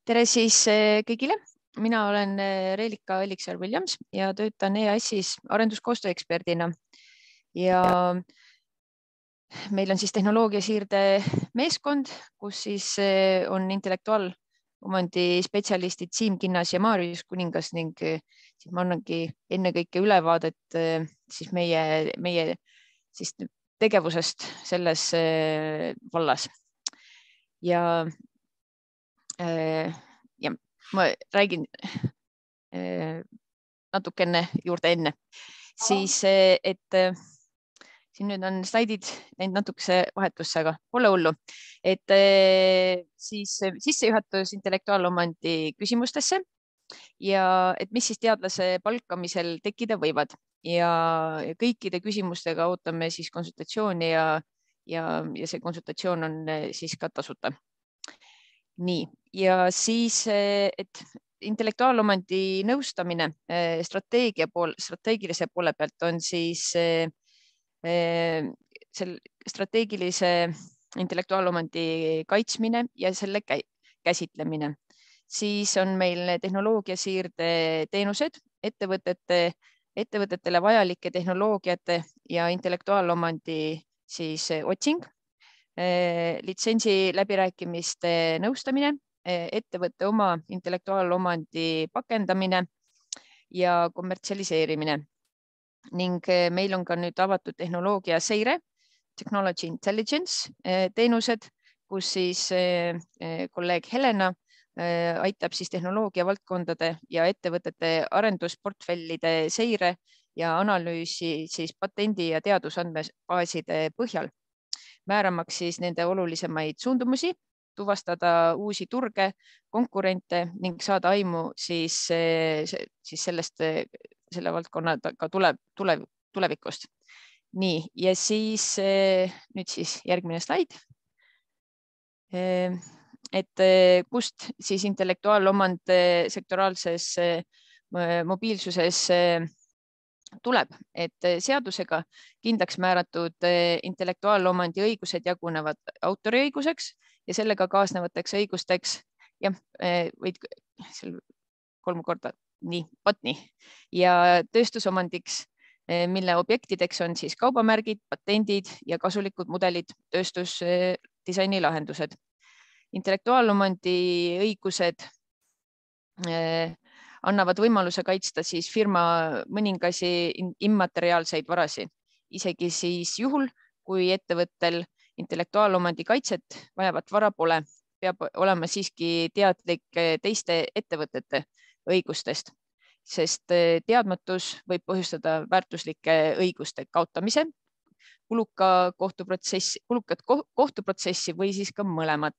Tere siis kõigile. Mina olen Reelika Elixir-Williams ja töötan EAS-is arenduskoostöö eksperdina. Ja meil on siis tehnoloogiasiirde meeskond, kus siis on intellektuaalomandi spetsialistid Siim Kinnas ja Maarjus Kuningas ning siis ma annangi ennekõike ülevaadet siis meie siis tegevusest selles vallas. Ja ma räägin natukene juurde enne. Siis, et siin nüüd on slaidid läinud natukese vahetusse, aga pole hullu. Et siis sissejuhatus intellektuaalomandi küsimustesse ja et mis siis teadlase palkamisel tekkida võivad. Ja kõikide küsimustega ootame siis konsultatsiooni ja see konsultatsioon on siis ka tasuta. Nii, ja siis, et intellektuaalomandi nõustamine strateegilise poole pealt on siis strateegilise intellektuaalomandi kaitsmine ja selle käsitlemine. Siis on meil tehnoloogiasiirde teenused, ettevõtetele vajalike tehnoloogiate ja intellektuaalomandi siis otsing, litsentsi läbirääkimiste nõustamine, ettevõtte oma intellektuaalomandi pakendamine ja kommertsialiseerimine. Ning meil on ka nüüd avatud tehnoloogia seire, Technology Intelligence teenused, kus siis kolleeg Helena aitab siis tehnoloogia valdkondade ja ettevõtete arendusportfellide seire ja analüüsi siis patendi ja teadusandmebaaside põhjal, määramaks siis nende olulisemaid suundumusi, tuvastada uusi turge, konkurente ning saada aimu siis sellest, selle valdkonna ka tulevikust. Nii, ja siis nüüd siis järgmine slaid. Et kust siis intellektuaalomand sektoraalses mobiilsuses tuleb, et seadusega kindlaks määratud intellektuaalomandi õigused jagunevad autoriõiguseks ja sellega kaasnevateks õigusteks ja võid 3 korda nii, ja tööstusomandiks, mille objektideks on siis kaubamärgid, patendid ja kasulikud mudelid, tööstusdisaini lahendused. Intellektuaalomandi õigused annavad võimaluse kaitsta siis firma mõningasi immateriaalseid varasid, isegi siis juhul, kui ettevõttel intellektuaalomandi kaitset vajavat vara pole, peab olema siiski teadlik teiste ettevõtete õigustest, sest teadmatus võib põhjustada väärtuslike õiguste kaotamise, kulukat kohtuprotsessi või siis ka mõlemat.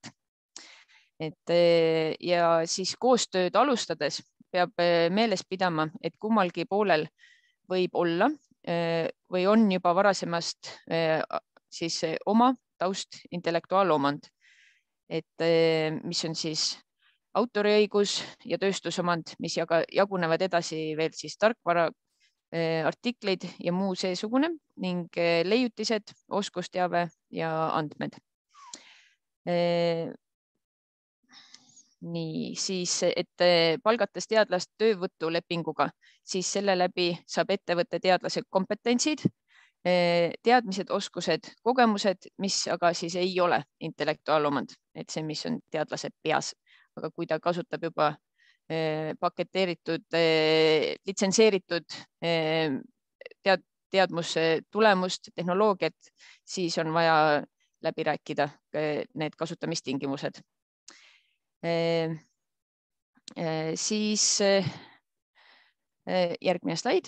Ja siis koostööd alustades peab meeles pidama, et kummalgi poolel võib olla või on juba varasemast siis oma taust intellektuaalomand, et mis on siis autoriõigus ja tööstusomand, mis jagunevad edasi veel siis tarkvara, artikleid ja muu seesugune ning leiutised, oskusteave ja andmed. Nii, siis, et palgates teadlast töövõtulepinguga, siis selle läbi saab ettevõtte teadlase kompetentsid, teadmised, oskused, kogemused, mis aga siis ei ole intellektuaalomand, et see, mis on teadlase peas, aga kui ta kasutab juba paketeeritud, litsenseeritud teadmuse tulemust, tehnoloogiat, siis on vaja läbi rääkida need kasutamistingimused. Siis järgmine slaid.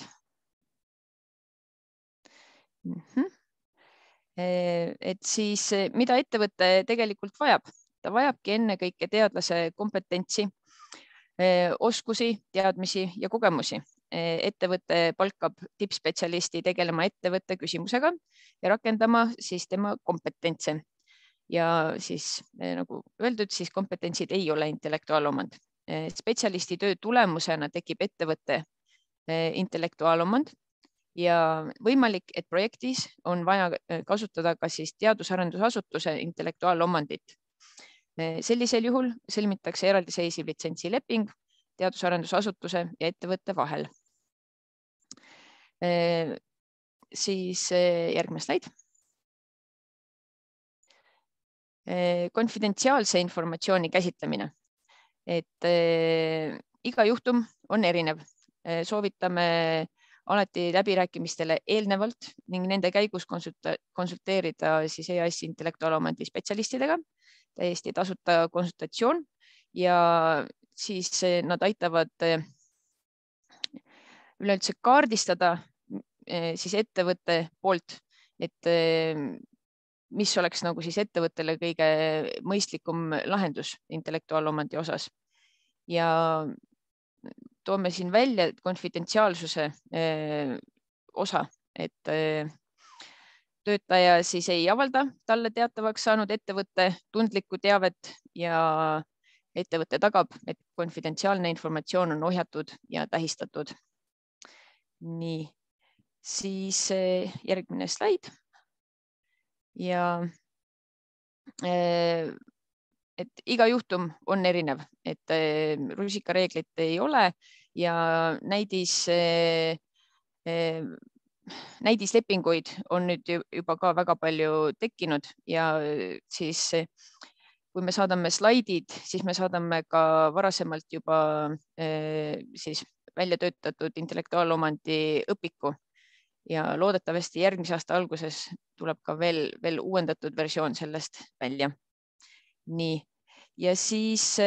Et siis, mida ettevõte tegelikult vajab? Ta vajabki ennekõike teadlase kompetentsi, oskusi, teadmisi ja kogemusi. Ettevõte palkab tippspetsialisti tegelema ettevõtte küsimusega ja rakendama siis tema kompetentse. Ja siis nagu öeldud, siis kompetentsid ei ole intellektuaalomand. Spetsialisti töö tulemusena tekib ettevõtte intellektuaalomand ja võimalik, et projektis on vaja kasutada ka siis teadus-arendusasutuse intellektuaalomandit. Sellisel juhul sõlmitakse eraldiseisev litsentsileping teadus-arendusasutuse ja ettevõtte vahel. Siis järgmine slaid. Konfidentsiaalse informatsiooni käsitlemine. Et iga juhtum on erinev. Soovitame alati läbirääkimistele eelnevalt ning nende käigus konsulteerida siis EAS intellektuaalomandi spetsialistidega, täiesti tasuta konsultatsioon ja siis nad aitavad üleüldse kaardistada siis ettevõtte poolt, et mis oleks nagu siis ettevõttele kõige mõistlikum lahendus intellektuaalomandi osas. Ja toome siin välja konfidentsiaalsuse osa, et töötaja siis ei avalda talle teatavaks saanud ettevõtte tundlikku teavet ja ettevõte tagab, et konfidentsiaalne informatsioon on ohjatud ja tähistatud. Nii, siis järgmine slaid. Ja et iga juhtum on erinev, et rusikareeglit ei ole ja näidislepinguid on nüüd juba ka väga palju tekkinud ja siis kui me saadame slaidid, siis me saadame ka varasemalt juba siis välja töötatud intellektuaalomandi õpiku ja loodetavasti järgmise aasta alguses tuleb ka veel uuendatud versioon sellest välja. Nii, ja siis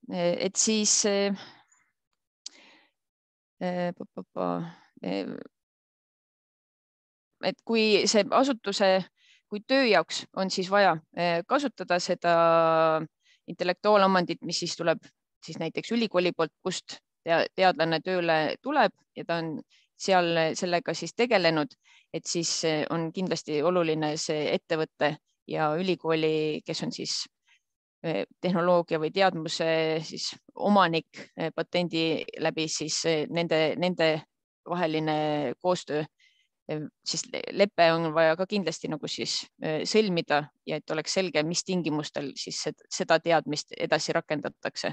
et siis et kui see asutuse, kui töö jaoks on siis vaja kasutada seda intellektuaalomandit, mis siis tuleb siis näiteks ülikooli poolt, kust teadlane tööle tuleb ja ta on seal sellega siis tegelenud, et siis on kindlasti oluline see ettevõtte ja ülikooli, kes on siis tehnoloogia või teadmuse siis omanik patendi läbi, siis nende vaheline koostöö, siis lepe on vaja ka kindlasti nagu siis sõlmida ja et oleks selge, mis tingimustel siis seda teadmist edasi rakendatakse.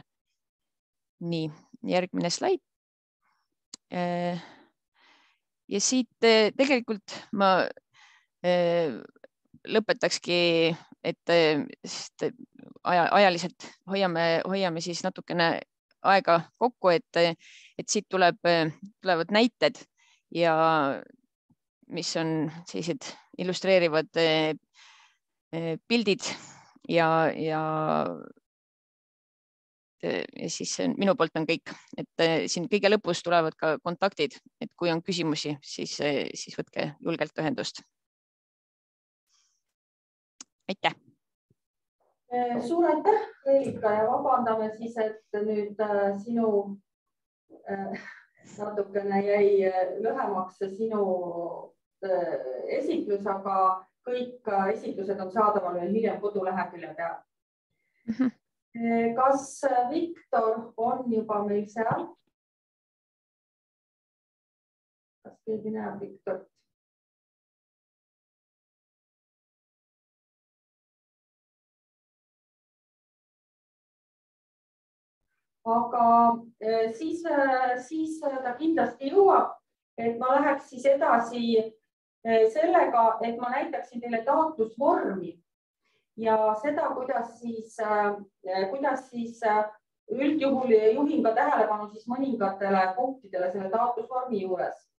Nii, järgmine slaid. Ja siit tegelikult ma lõpetakski, et ajaliselt hoiame siis natukene aega kokku, et siit tulevad näited ja mis on sellised illustreerivad pildid ja siis minu poolt on kõik, et siin kõige lõpus tulevad ka kontaktid, et kui on küsimusi, siis võtke julgelt ühendust. Aitäh! Suur aitäh, Reelika, ja vabandame siis, et nüüd sinu natukene jäi lühemaks sinu esitlus, aga kõik esitlused on saadaval veel hiljem kodulehekülje peal. Kas Viktor on juba meil seal? Kas keegi näeb Viktorit? Aga siis ta kindlasti jõuab, et ma läheks siis edasi sellega, et ma näitaksin teile taotlusvormi ja seda, kuidas siis üldjuhul juhin ka tähelepanu siis mõningatele punktidele selle taotlusvormi juures.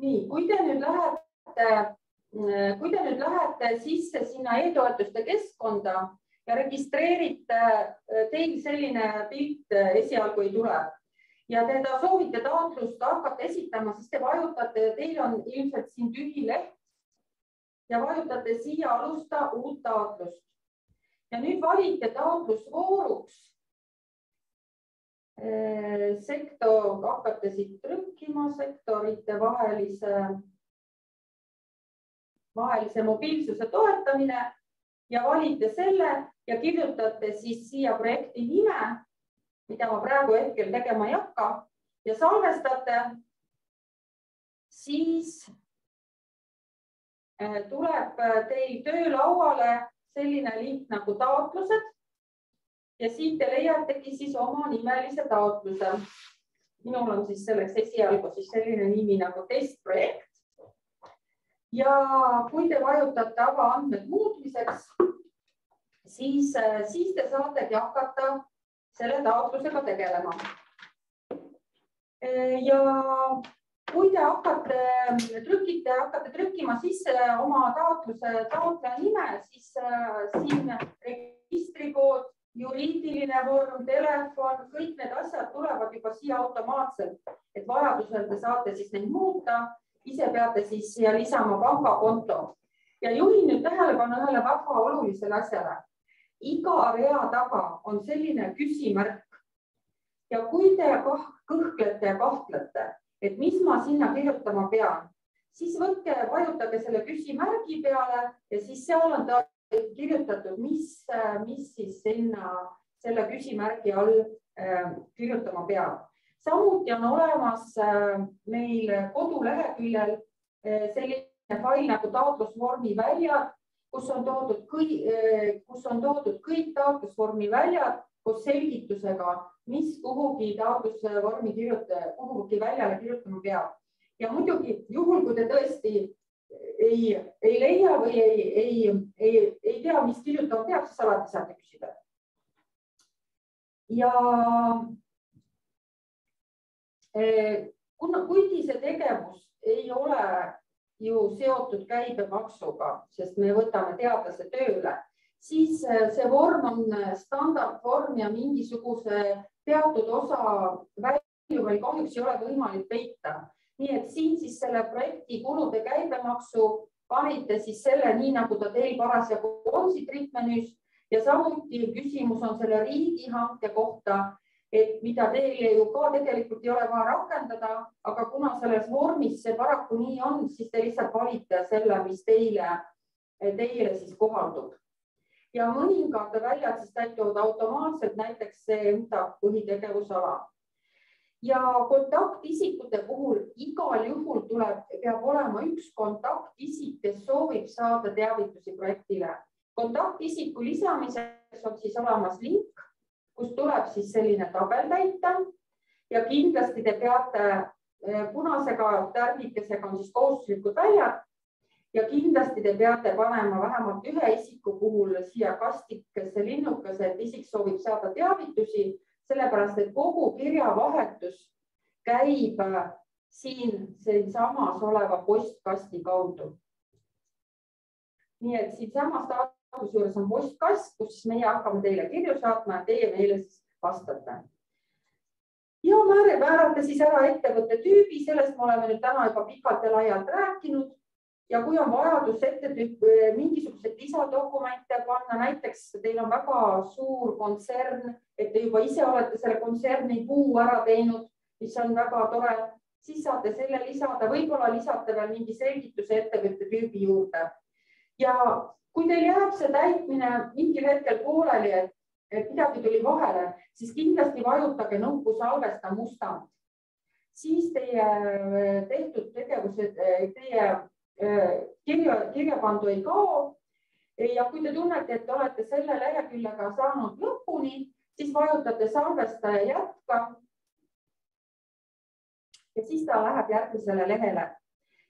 Nii, kui te nüüd lähete sisse sinna e-toetuste keskkonda ja registreerite, teil selline pilt esialgu ei tule ja te soovite taotlust hakata esitama, siis te vajutate, teil on ilmselt siin tühi leht ja vajutate siia alusta uut taotlust. Ja nüüd valite taotlusvooruks sektor, hakkate siit trükkima sektorite vahelise mobiilsuse toetamine ja valite selle ja kirjutate siis siia projekti nime, mida ma praegu hetkel tegema ei hakka ja salvestate, siis tuleb teil töölauale selline link nagu taotlused ja siit te leiategi siis oma nimelise taotluse. Minul on siis selleks esialgu siis selline nimi nagu testprojekt. Ja kui te vajutate avaandmed muutmiseks, siis te saategi hakata selle taotlusega tegelema. Ja kui te hakkate trükkima sisse oma taotluse taotleja nime, siis siin registrikood, juriidiline vorm, telefon, kõik need asjad tulevad juba siia automaatselt, et vajadusel te saate siis neid muuta, ise peate siis siia lisama pangakonto. Ja juhin nüüd tähelepanu ühele väga olulisele asjale. Iga rea taga on selline küsimärk ja kui te kõhklete ja kahtlete, et mis ma sinna kirjutama pean, siis vajutage selle küsimärgi peale ja siis seal on ta kirjutatud, mis siis sinna selle küsimärgi all kirjutama peab. Samuti on olemas meil koduleheküljel selline fail nagu taotlusvormi väljad, kus on toodud kõik taotlusvormi väljad koos selgitusega, mis kuhugi taotlusvormi kuhugi väljale kirjutama peab. Ja muidugi juhul, kui te tõesti ei leia või ei tea, mis kirjutama peab, siis alati saate küsida. Ja kuigi see tegevus ei ole ju seotud käibemaksuga, sest me võtame teadlase tööle, siis see vorm on standardvorm ja mingisuguse teatud osa välju veel kahjuks ei ole võimalik peita. Nii et siin siis selle projekti kulude käibemaksu panite siis selle nii, nagu ta teil parasjagu on siit rihtmenüüs ja samuti küsimus on selle riigihanke kohta, et mida teile ju ka tegelikult ei ole vaja rakendada, aga kuna selles vormis see paraku nii on, siis te lihtsalt valite selle, mis teile siis kohaldub. Ja mõningad väljad siis täituvad automaatselt, näiteks see enda põhitegevusala. Ja kontaktisikute puhul igal juhul peab olema üks kontaktisik, kes soovib saada teavitusi projektile. Kontaktisiku lisamiseks on siis olemas link, kus tuleb siis selline tabel täita ja kindlasti te peate punasega tärnikesega on siis kohustuslikud väljad ja kindlasti te peate panema vähemalt ühe isiku puhul siia kastikesse linnukese, et isik soovib saada teavitusi, sellepärast, et kogu kirjavahetus käib siin samas oleva postkasti kaudu. Nii et siin samas taotluse juures on postkast, kus meie hakkame teile kirju saatma ja teie meile siis vastate. Ja määrata siis ära ettevõtte tüübi, sellest me oleme nüüd täna juba pikalt ja laialt rääkinud. Ja kui on vajadus mingisuguseid lisadokumente panna, näiteks teil on väga suur kontsern, et te juba ise olete selle kontserni puu ära teinud, mis on väga tore, siis saate selle lisada, võib-olla lisate veel mingi selgituse ettevõtte tüübi juurde. Ja kui teil jääb see täitmine mingil hetkel pooleli, et midagi tuli vahele, siis kindlasti vajutage nuppu salvesta mustand. Siis teie tehtud tegevused, teie kirja pandu ei kao. Ja kui te tunnete, et olete selle leheküllega saanud lõpuni, siis vajutate salvesta ja jätka. Ja siis ta läheb järgmisele lehele.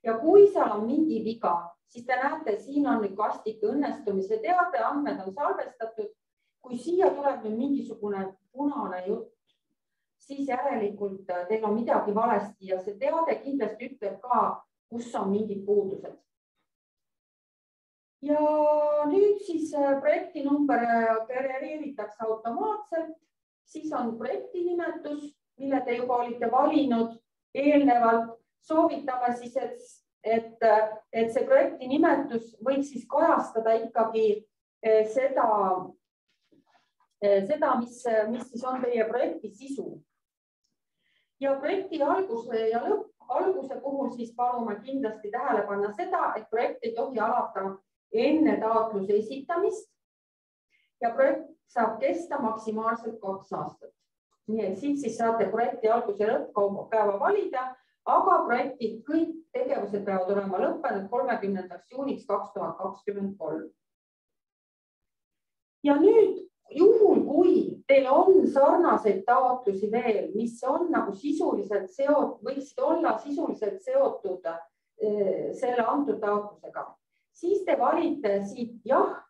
Ja kui seal on mingi viga, siis te näete, siin on nüüd kastike õnnestumise teade, andmed on salvestatud. Kui siia tuleb nüüd mingisugune punane jutt, siis järelikult teil on midagi valesti ja see teade kindlasti ütleb ka, kus on mingid puudused. Ja nüüd siis projekti number genereeritakse automaatselt, siis on projekti nimetus, mille te juba olite valinud eelnevalt. Soovitame siis, et see projekti nimetus võiks siis kajastada ikkagi seda, mis siis on teie projekti sisu. Ja projekti alguse ja alguse puhul siis palume kindlasti tähele panna seda, et projekt ei tohi alata enne taotluse esitamist ja projekt saab kesta maksimaalselt 2 aastat. Nii et siis saate projekti alguse lõpppäeva valida, aga projektid kõik tegevused peavad olema lõppenud 30. juuniks 2023. Ja nüüd juhul, kui teil on sarnaseid taotlusi veel, mis on nagu sisuliselt võiksid olla sisuliselt seotud selle antud taotlusega, siis te valite siit jah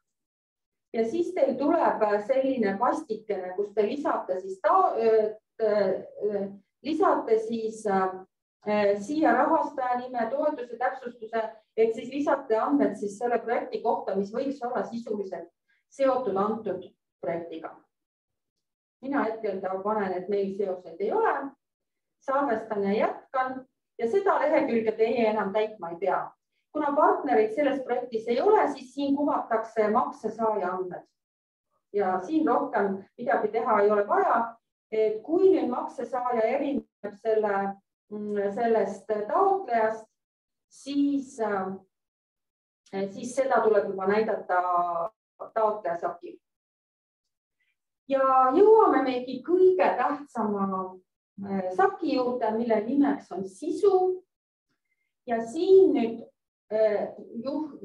ja siis teil tuleb selline kastikene, kus te lisate siis siia rahastaja nime, toetuse täpsustuse, et siis lisate andmed siis selle projekti kohta, mis võiks olla sisuliselt seotud antud projektiga. Mina hetkel panen, et meil seoseid ei ole, salvestan ja jätkan ja seda lehekülge teie enam täitma ei pea. Kuna partnerid selles projektis ei ole, siis siin kuvatakse maksesaaja andmed. Ja siin rohkem midagi teha ei ole vaja. Et kui nüüd maksesaaja erineb sellest taotlejast, siis seda tuleb juba näidata taotleja sakil. Ja jõuame meegi kõige tähtsama saki juurde, mille nimeks on sisu. Ja siin nüüd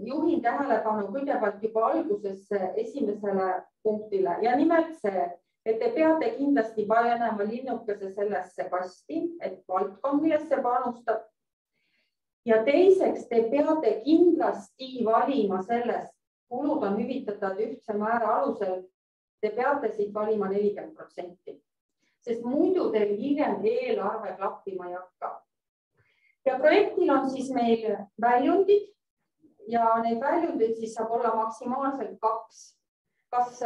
juhin tähelepanu kõigepealt juba alguses esimesele punktile ja nimelt see, et te peate kindlasti panema linnukese sellesse kasti, et valdkond, millesse panustab. Ja teiseks, te peate kindlasti valima sellest, kulud on hüvitatud ühtse määra alusel, te peate siit valima 40%, sest muidu teil hiljem eelarve klappima ei hakka. Ja projektil on siis meil väljundid ja neid väljundid siis saab olla maksimaalselt 2. Kas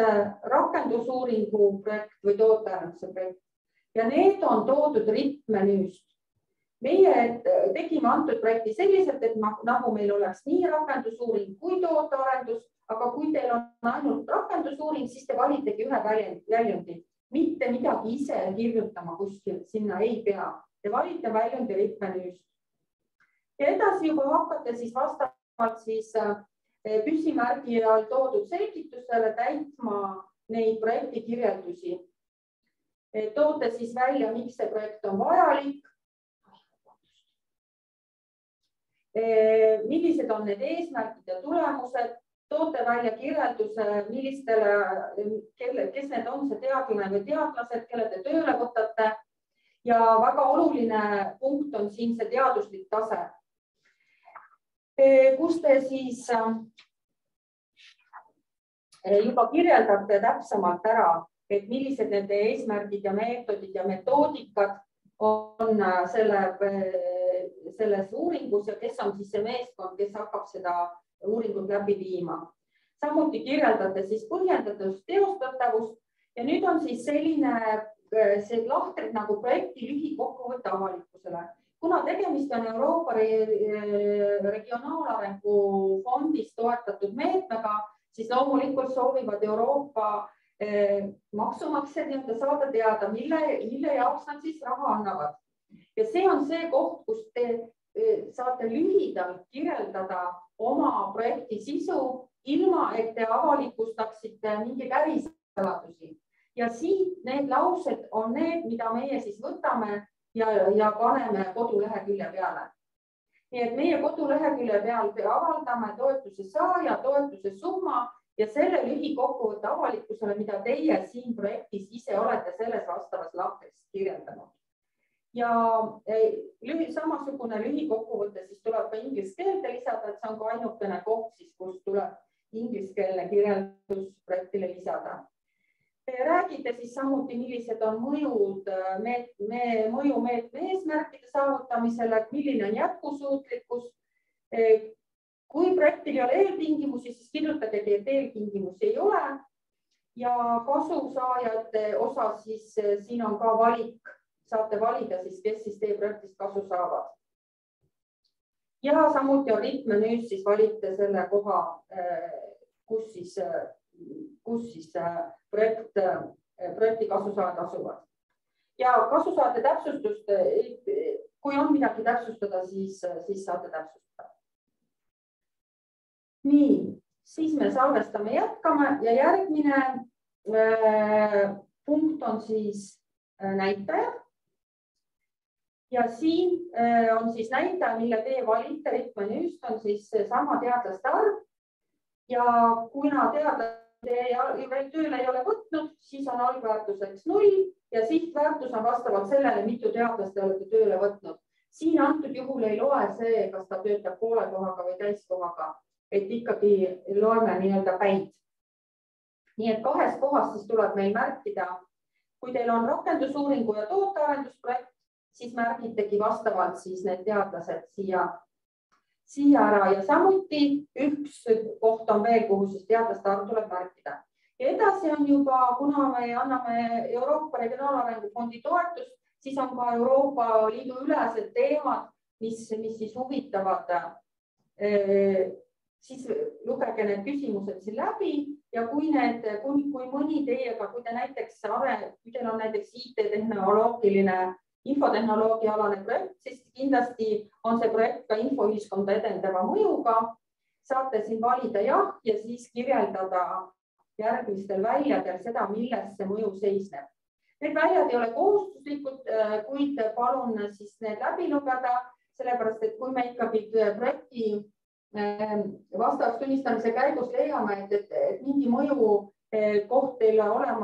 rakendusuuringu projekt või tootearenduse projekt. Ja need on toodud RIP-menüüst. Meie tegime antud projekti selliselt, et nagu meil oleks nii rakendusuuring kui tootearendus, aga kui teil on ainult rakendusuuring, siis te valitegi ühe väljundi. Mitte midagi ise kirjutama kuskil, sinna ei pea. Te valite väljundi RIP-menüüst. Ja edasi juba hakkate siis vastavalt siis püsimärgi all toodud selgitusele täitma neid projekti kirjeldusi. Toote siis välja, miks see projekt on vajalik. Millised on need eesmärgid ja tulemused. Toote välja kirjelduse, kes need on see teadlane või teadlased, kelle te tööle võtate. Ja väga oluline punkt on siin see teaduslik tase. Kus te siis juba kirjeldate täpsemalt ära, et millised nende eesmärgid ja meetodid ja metoodikad on selles uuringus ja kes on siis see meeskond, kes hakkab seda uuringut läbi viima. Samuti kirjeldate siis põhjendatust, teostatavust ja nüüd on siis selline see lahtrid nagu projekti lühikokkuvõtte avalikkusele. Kuna tegemist on Euroopa Regionaalarengu fondist toetatud meetmega, siis loomulikult soovivad Euroopa maksumaksjad saada teada, mille jaoks nad siis raha annavad. Ja see on see koht, kus te saate lühidalt kirjeldada oma projekti sisu, ilma et te avalikustaksite mingeid ärisaladusi. Ja siit need laused on need, mida meie siis võtame ja paneme kodulehekülje peale. Nii et meie kodulehekülje peal avaldame toetuse saaja, toetuse summa ja selle lühikokkuvõtte avalikkusele, mida teie siin projektis ise olete selles vastavas lahtris kirjeldanud. Ja samasugune lühikokkuvõte siis tuleb ka inglise keelde lisada, et see on ka ainukene koht, kus tuleb ingliskeelne kirjeldus projektile lisada. Te räägite siis samuti, millised on mõjumeetme eesmärkide saavutamisele, milline on jätkusuutlikkus. Kui projektil ei ole eeltingimusi, siis kirjutage, et eeltingimusi ei ole. Ja kasusaajate osa siis siin on ka valik. Saate valida, siis, kes siis teie projektist kasu saavad. Ja samuti on rittmenüüs, siis valite selle koha, kus siis projekti kasusaajad asuvad. Ja kasusaajate täpsustust, kui on midagi täpsustada, siis saate täpsustada. Nii, siis me salvestame, jätkame ja järgmine punkt on siis näitajad. Ja siin on siis näitaja, mille teie valite rittmenüüst, on siis sama teadlaste arv. Ja kuna teadlaste tööle ei ole võtnud, siis on algväärtuseks 0 ja sihtväärtus on vastavalt sellele, mitu teadlaste olete tööle võtnud. Siin antud juhul ei loe see, kas ta töötab poole kohaga või täiskohaga, et ikkagi loeme nii-öelda päid. Nii et kahes kohas siis tuleb meil märkida, kui teil on rakendusuuringu ja tootearendusprojekt, siis märgitegi vastavalt siis need teadlased siia ära ja samuti üks koht on veel, kuhu siis teadlaste arv tuleb märkida. Ja edasi on juba, kuna me anname Euroopa Regionaalarengu fondi toetust, siis on ka Euroopa Liidu ülesed teemad, mis siis huvitavad. Siis lugege need küsimused siin läbi ja kui mõni teiega, kui teil on näiteks IT-tehnoloogiline infotehnoloogia alane projekt, siis kindlasti on see projekt ka infoühiskonda edendava mõjuga. Saate siin valida jah ja siis kirjeldada järgmistel väljadel seda, milles see mõju seisneb. Need väljad ei ole kohustuslikud, kuid palun siis need läbi lugeda, sellepärast et kui me ikkagi projekti vastavaks tunnistamise käigus leiame, et mingi mõju koht teile olla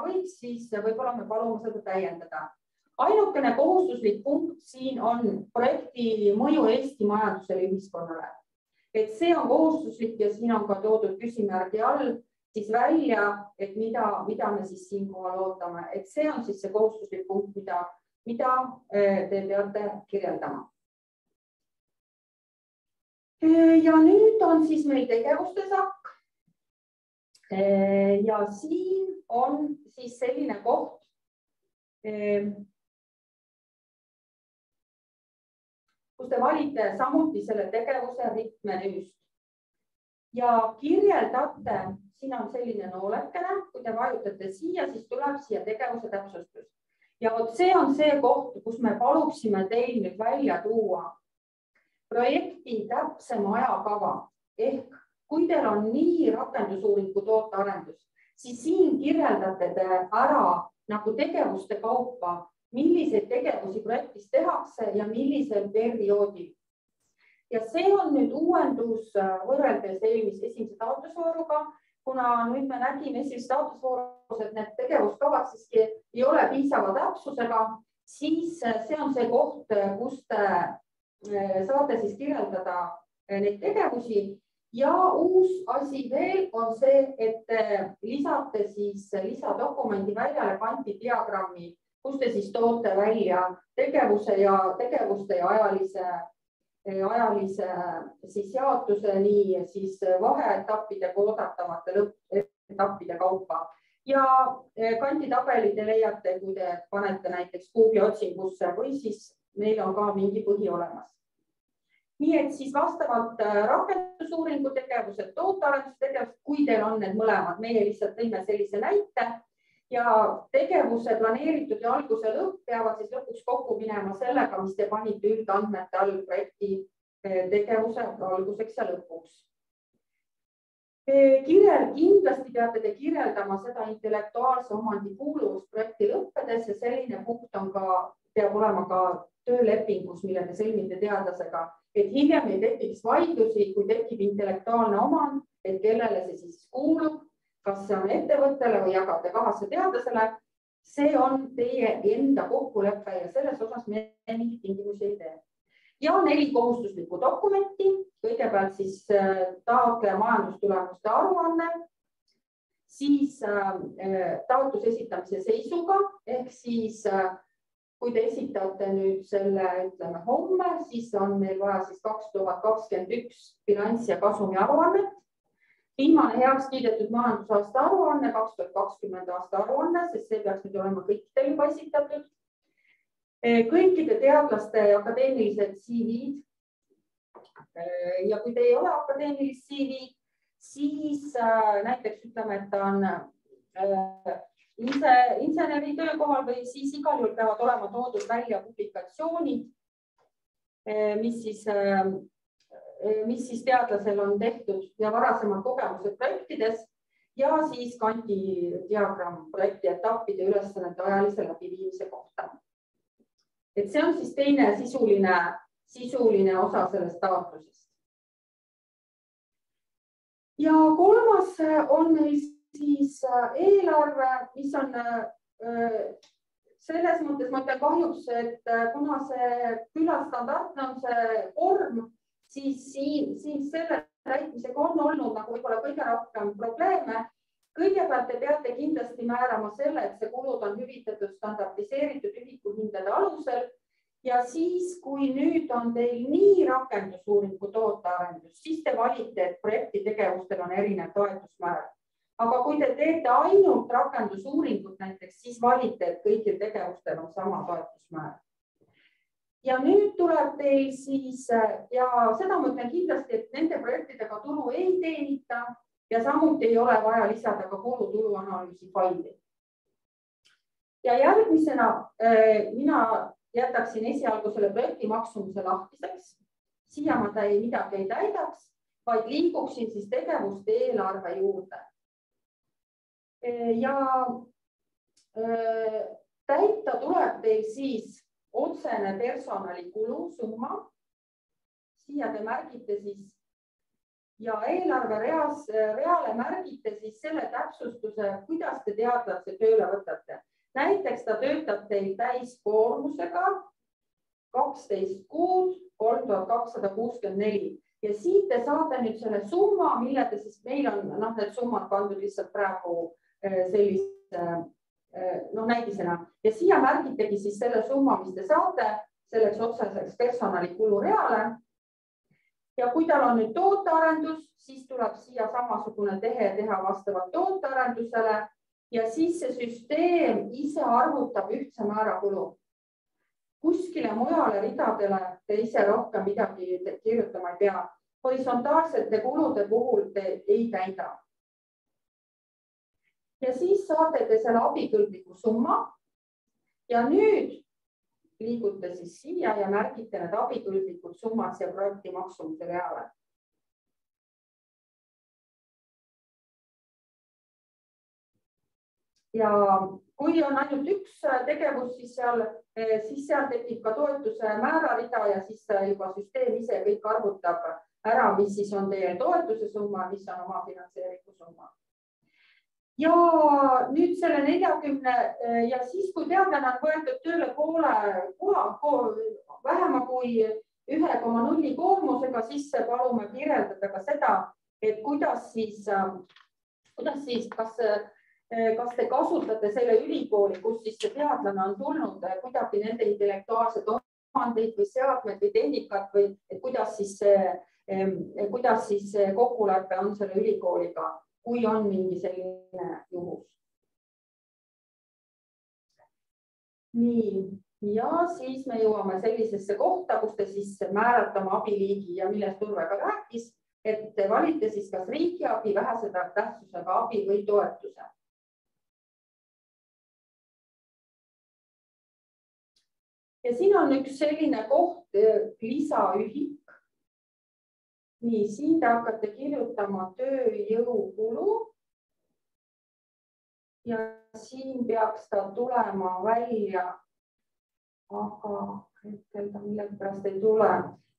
võiks, siis võib-olla me palume seda täiendada. Ainukene kohustuslik punkt siin on projekti mõju Eesti majandusele ühiskonnale. Et see on kohustuslik ja siin on ka toodud küsimärgi all siis välja, et mida me siis siinkohal ootame. Et see on siis see kohustuslik punkt, mida te peate kirjeldama. Ja nüüd on siis meil tegevuste sakk. Ja siin on siis selline koht, kus te valite samuti selle tegevuse rittmenüüst. Ja kirjeldate, siin on selline noolekene, kui te vajutate siia, siis tuleb siia tegevuse täpsustus. Ja see on see koht, kus me paluksime teil nüüd välja tuua projekti täpsema ajakava. Ehk kui teil on nii rakendusuuringu tootearendus, siis siin kirjeldate te ära nagu tegevuste kaupa, milliseid tegevusi projektis tehakse ja millisel perioodil. Ja see on nüüd uuendus võrreldes esimese taotlusvooruga, kuna nüüd me nägime esimese taotlusvoorus, et need tegevuskavad siiski ei ole piisava täpsusega, siis see on see koht, kus te saate siis kirjeldada neid tegevusi. Ja uus asi veel on see, et lisate siis lisadokumendi väljale kvantidiagrammi, kus te siis toote välja tegevuste ja ajalise siis jaotuse nii siis vaheetappide kui oodatavate lõppetappide kaupa. Ja kanditabeli te leiate, kui te panete näiteks Google'i otsingusse või siis meil on ka mingi põhi olemas. Nii et siis vastavalt rakendusuuringu tegevused, tootearendustegevused, kui teil on need mõlemad, meie lihtsalt tõime sellise näite ja tegevuse planeeritud ja alguse lõpp peavad siis lõpuks kokku minema sellega, mis te panite üldandmete all projekti tegevuse alguseks ja lõpuks. Kindlasti peate te kirjeldama seda intellektuaalse omandi kuuluvust projekti lõppedes ja selline punkt on peab olema ka töölepingus, mille te sõlmite teadlasega, et hiljem ei tekiks vaidlusi, kui tekib intellektuaalne omand, et kellele see siis kuulub, kas see on ettevõttele või jagate kahasse teadlasele. See on teie enda kokkulepe ja selles osas me mingit tingimusi ei tee. Ja 4 kohustuslikku dokumenti, kõigepealt siis taotleja majandustulemuste aruanne, siis taotluse esitamise seisuga, ehk siis kui te esitate nüüd selle, ütleme homme, siis on meil vaja siis 2021 bilansi ja kasumi aruannet, viimane heaks kiidetud majandusaasta aruanne, 2020 aasta aruanne, sest see peaks nüüd olema kõikidel juba esitatud. Kõikide teadlaste akadeemilised CV-d ja kui te ei ole akadeemilist CV, siis näiteks ütleme, et ta on inseneri töökohal või siis igal juhul peavad olema toodud välja publikatsioonid, mis siis teadlasel on tehtud ja varasemad kogemused projektides ja siis kandidiagramm projekti etappide ülesannete ajalise läbiviimise kohta. Et see on siis teine sisuline osa sellest taotlusest. Ja kolmas on meil siis eelarve, mis on selles mõttes, ma ütlen kahjuks, et kuna see külastandardne on see vorm, siis siin selle täitmisega on olnud nagu võib-olla kõige rohkem probleeme. Kõigepealt te peate kindlasti määrama selle, et see kulud on hüvitatud standardiseeritud ühikuhindade alusel ja siis, kui nüüd on teil nii rakendusuuringu tootearendus, siis te valite, et projekti tegevustel on erinev toetusmäär. Aga kui te teete ainult rakendusuuringut näiteks, siis valite, et kõigil tegevustel on sama toetusmäär. Ja nüüd tuleb teil siis, ja seda ma ütlen kindlasti, et nende projektidega tulu ei teenita, ja samuti ei ole vaja lisada ka kulu-tulu analüüsi faili. Ja järgmisena mina jätaksin esialgu selle projekti maksumuse lahtiseks. Siia ma midagi ei täidaks, vaid liiguksin siis tegevuste eelarve juurde. Ja täita tuleb teil siis otsene personalikulu summa. Siia te märgite siis ja eelarve reale märgite siis selle täpsustuse, kuidas te teadlase tööle võtate. Näiteks ta töötab teil täiskoormusega 12 kuud 3264 ja siit te saate nüüd selle summa, mille te siis meil on need summad pandud lihtsalt praegu sellise näidisena ja siia märgitegi siis selle summa, mis te saate selleks otseseks personalikulu reale. Ja kui tal on nüüd tootearendus, siis tuleb siia samasugune teha vastavalt tootearendusele ja siis see süsteem ise arvutab ühtse määra kulu. Kuskile mujale ridadele te ise rohkem midagi kirjutama ei pea. Horisontaalsete kulude puhul te ei täida. Ja siis saate te selle abikõlbliku summa ja nüüd liigute siis siia ja märgite need abikõlblikud summad siia projekti maksumuse reale. Ja kui on ainult üks tegevus, siis seal tekib ka toetuse määrarida ja siis juba süsteem ise kõik arvutab ära, mis siis on teie toetuse summa, mis on oma finantseeriku summa. Ja nüüd selle 40 ja siis, kui teadlane on võetud tööle vähema kui 1,0 koormusega, siis palume kirjeldada ka seda, et kuidas siis, kas te kasutate selle ülikooli, kus siis see teadlane on tulnud, kuidagi nende intellektuaalsed omandeid või seadmed või tehnikat või kuidas siis kokkulepe on selle ülikooliga, kui on mingi selline juhus. Nii, ja siis me jõuame sellisesse kohta, kus te siis määrate oma abiliigi ja millest Urve ka rääkis, et te valite siis kas riigiabi, vähese tähtsusega abi või toetuse. Ja siin on üks selline koht, lisaühik. Nii, siin te hakkate kirjutama tööjõukulu. Ja siin peaks ta tulema välja, aga hetkel ta millegipärast ei tule.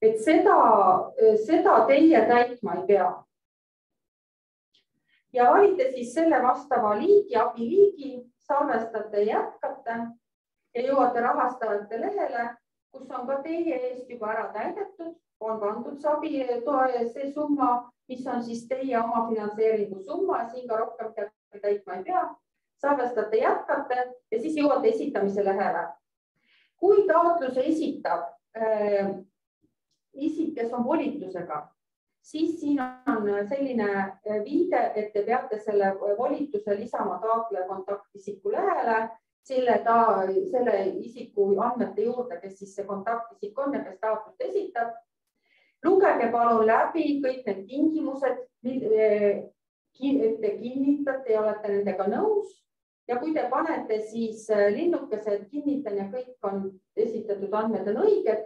Et seda teie täitma ei pea. Ja valite siis selle vastava liigi, abiliigi, salvestate ja jätkate ja jõuate rahastajate lehele, kus on ka teie eest juba ära täidetud, on pandud see summa, mis on siis teie oma finantseeringu summa, siin ka rohkem täitma ei pea. Salvestate, jätkate ja siis jõuate esitamise lehele. Kui taotluse esitab isik, kes on volitusega, siis siin on selline viide, et te peate selle volituse lisama taotleja kontaktisiku lehele, selle isiku andmete juurde, kes siis see kontaktisik on ja kes taotlust esitab. Lugege palun läbi kõik need tingimused, et te kinnitate ja olete nendega nõus. Ja kui te panete siis linnukesed kinnitan ja kõik on esitatud andmed on õiged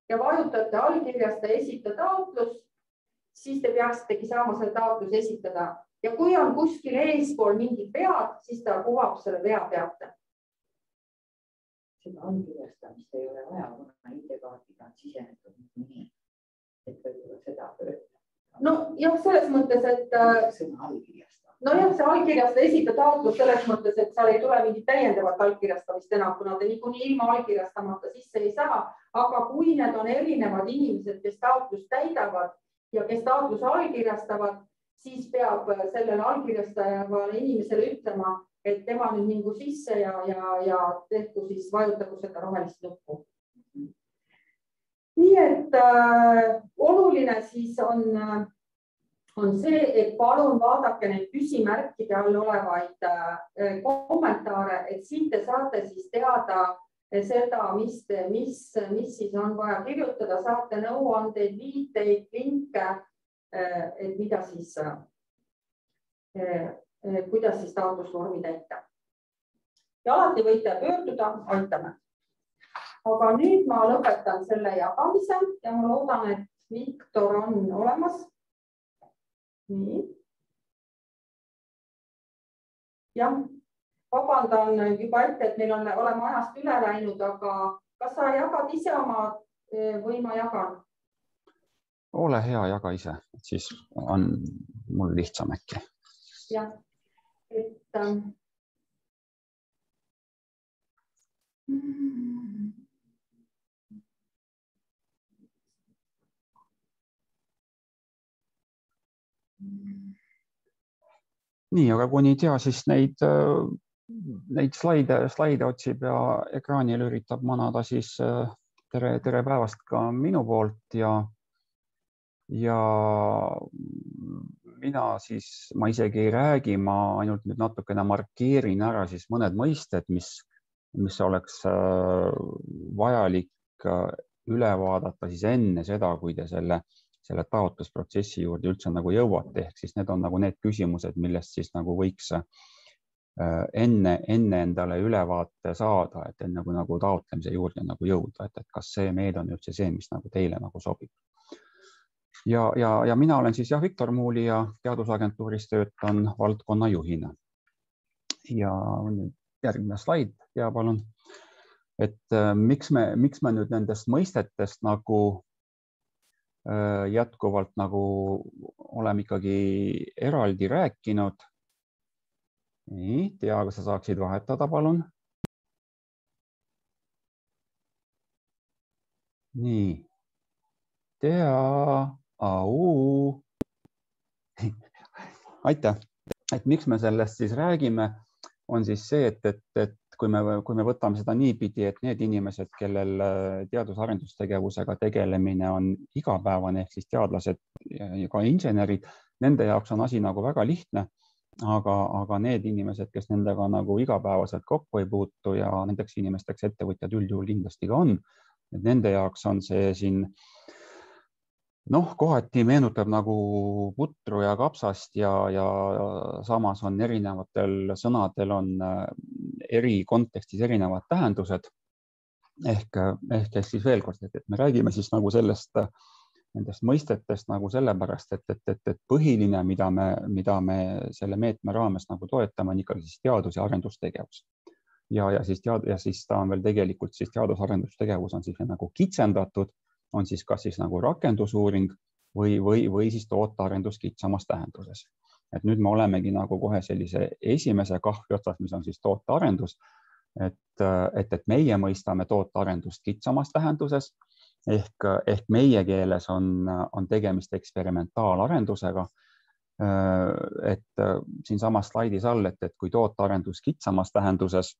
ja vajutate allkirjasta ja esita taotlus, siis te peaksitegi saama selle taotluse esitada. Ja kui on kuskil eespool mingid vead, siis ta kuvab selle vea peate. Seda allkirjastamist ei ole vaja, kuna ID-kaardiga on sisenetud nii, et võib-olla seda pöörda. No jah, selles mõttes, et sõna allkirjastamist. No jah, see allkirjasta esita taotlus selles mõttes, et seal ei tule mingit täiendavat allkirjastamist enam, kuna te niikuinii ilma allkirjastamata sisse ei saa. Aga kui need on erinevad inimesed, kes taotlust täidavad ja kes taotluse allkirjastavad, siis peab sellele allkirjastajale inimesele ütlema, et tema nüüd mingu sisse ja tehku siis vajutagu seda rohelist nuppu. Nii et oluline siis on see, et palun vaadake neid küsimärkide all olevaid kommentaare, et siit te saate siis teada seda, mis siis on vaja kirjutada, saate nõuandeid, viiteid, linke, et mida siis, kuidas siis taotlusvormi täita. Ja alati võite pöörduda, aitame. Aga nüüd ma lõpetan selle jagamise ja ma loodan, et Viktor on olemas. Nii. Jah, vabandan juba ette, et meil oleme ajast üle läinud, aga kas sa jagad ise oma või ma jagan? Ole hea, jaga ise, siis on mul lihtsam äkki. Jah, et nii, aga kuni ei tea, siis neid slaide otsib ja ekraanil üritab manada siis tere päevast ka minu poolt ja mina siis, ma isegi ei räägi, ma ainult nüüd natukene markeerin ära siis mõned mõisted, mis oleks vajalik üle vaadata siis enne seda, kui te selle taotlusprotsessi juurde üldse nagu jõuate, ehk siis need on nagu need küsimused, millest siis nagu võiks enne endale ülevaate saada, et enne kui nagu taotlemise juurde nagu jõuda, et kas see meede on üldse see, mis nagu teile nagu sobib. Ja mina olen siis Viktor Muuli ja Teadusagentuuris töötan valdkonna juhina. Ja järgmine slaid, ja palun, et miks me nüüd nendest mõistetest nagu jätkuvalt nagu oleme ikkagi eraldi rääkinud. Nii, Tea, kas sa saaksid vahetada, palun? Nii, Tea, au. Aitäh, et miks me sellest siis räägime, on siis see, et kui me võtame seda niipidi, et need inimesed, kellel teadus-arendustegevusega tegelemine on igapäevane, ehk siis teadlased ja ka insenerid, nende jaoks on asi nagu väga lihtne. aga need inimesed, kes nendega nagu igapäevaselt kokku ei puutu ja nendeks inimesteks ettevõtjad üldjuhul kindlasti ka on, et nende jaoks on see siin kohati meenutab nagu putru ja kapsast ja samas on erinevatel sõnadel on eri kontekstis erinevad tähendused. Ehk siis veel kord, et me räägime siis nagu nendest mõistetest nagu sellepärast, et põhiline, mida me selle meetme raames nagu toetame, on ikkagi siis teadus- ja arendustegevus. Ja siis ta on veel tegelikult siis teadus-arendustegevus on siis nagu kitsendatud, on siis kas siis nagu rakendusuuring või siis tootearendus kitsamas tähenduses. Et nüüd me olemegi nagu kohe sellise esimese kahvi otsas, mis on siis tootearendus, et meie mõistame tootearendust kitsamas tähenduses, ehk meie keeles on tegemist eksperimentaalarendusega. Et siin samas slaidis all, et kui tootearendus kitsamas tähenduses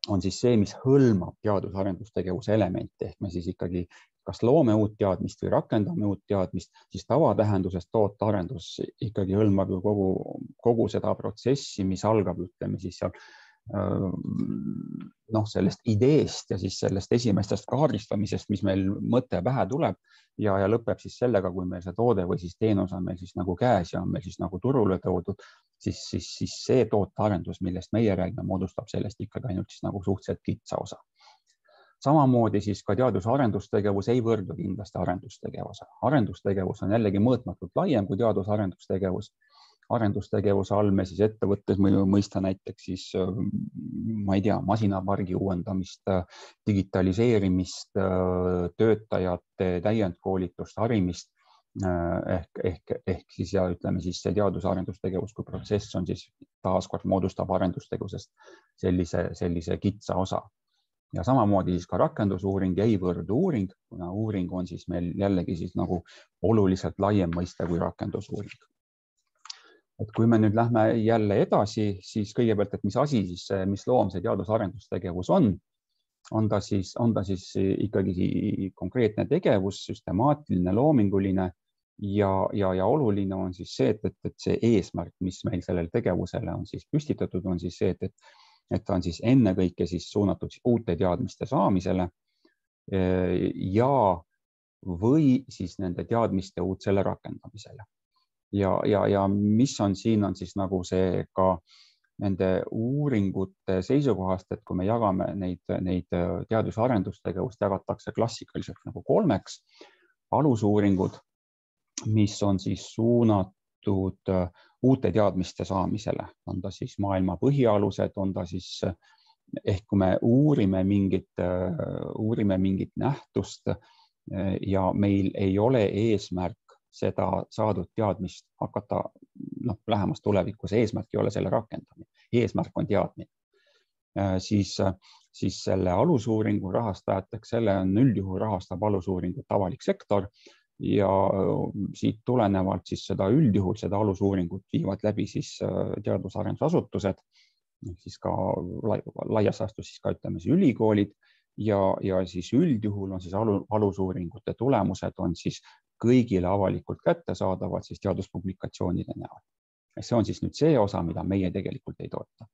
on siis see, mis hõlmab teadus-arendustegevuse elemente, ehk me siis ikkagi kas loome uut teadmist või rakendame uut teadmist, siis tavatähenduses tootearendus ikkagi hõlmab ju kogu seda protsessi, mis algab, ütleme siis seal sellest ideest ja siis sellest esimestest kaardistamisest, mis meil mõte pähe tuleb ja lõpeb siis sellega, kui meil see toode või siis teenus on meil siis nagu käes ja on meil siis nagu turule toodud, siis see tootearendus, millest meie räägime, moodustab sellest ikkagi ainult siis nagu suhteliselt kitsa osa. Samamoodi siis ka teadus-arendustegevus ei võrdu kindlasti arendustegevuse. Arendustegevus on jällegi mõõtmatult laiem kui teadus-arendustegevus. Arendustegevuse all me siis ettevõttes mõista näiteks siis, ma ei tea, masinapargi uuendamist, digitaliseerimist, töötajate täiendkoolitust, harimist, ehk siis ja ütleme siis see teadus-arendustegevus kui protsess on siis taaskord moodustab arendustegevusest sellise kitsa osa. Ja samamoodi siis ka rakendusuuring ei võrdu uuring, kuna uuring on siis meil jällegi siis nagu oluliselt laiem mõiste kui rakendusuuring. Et kui me nüüd lähme jälle edasi, siis kõigepealt, et mis asi siis, mis loom see teadus-arendustegevus on ta siis ikkagi konkreetne tegevus, süstemaatiline, loominguline ja oluline on siis see, et see eesmärk, mis meil sellel tegevusele on siis püstitatud, on siis see, et ta on siis ennekõike siis suunatud uute teadmiste saamisele ja või siis nende teadmiste uudsele rakendamisele. Ja mis on siin on siis nagu see ka nende uuringute seisukohast, et kui me jagame neid teadus- ja arendustegevust, jagatakse klassikaliselt nagu kolmeks. Alusuuringud, mis on siis suunatud uute teadmiste saamisele, on ta siis maailma põhialused, on ta siis ehk kui me uurime mingit nähtust ja meil ei ole eesmärk seda saadud teadmist hakata lähemas tulevikus, eesmärk ei ole selle rakendamine, eesmärk on teadmine. Siis selle alusuuringu rahastajateks, selle on üldjuhul rahastab alusuuringut avalik sektor ja siit tulenevalt siis seda üldjuhul seda alusuuringut viivad läbi siis teadus-arendusasutused, siis ka laias laastus siis ka ütleme siis ülikoolid ja siis üldjuhul on siis alusuuringute tulemused on siis kõigile avalikult kättesaadavad siis teaduspublikatsioonide näol. See on siis nüüd see osa, mida meie tegelikult ei toeta.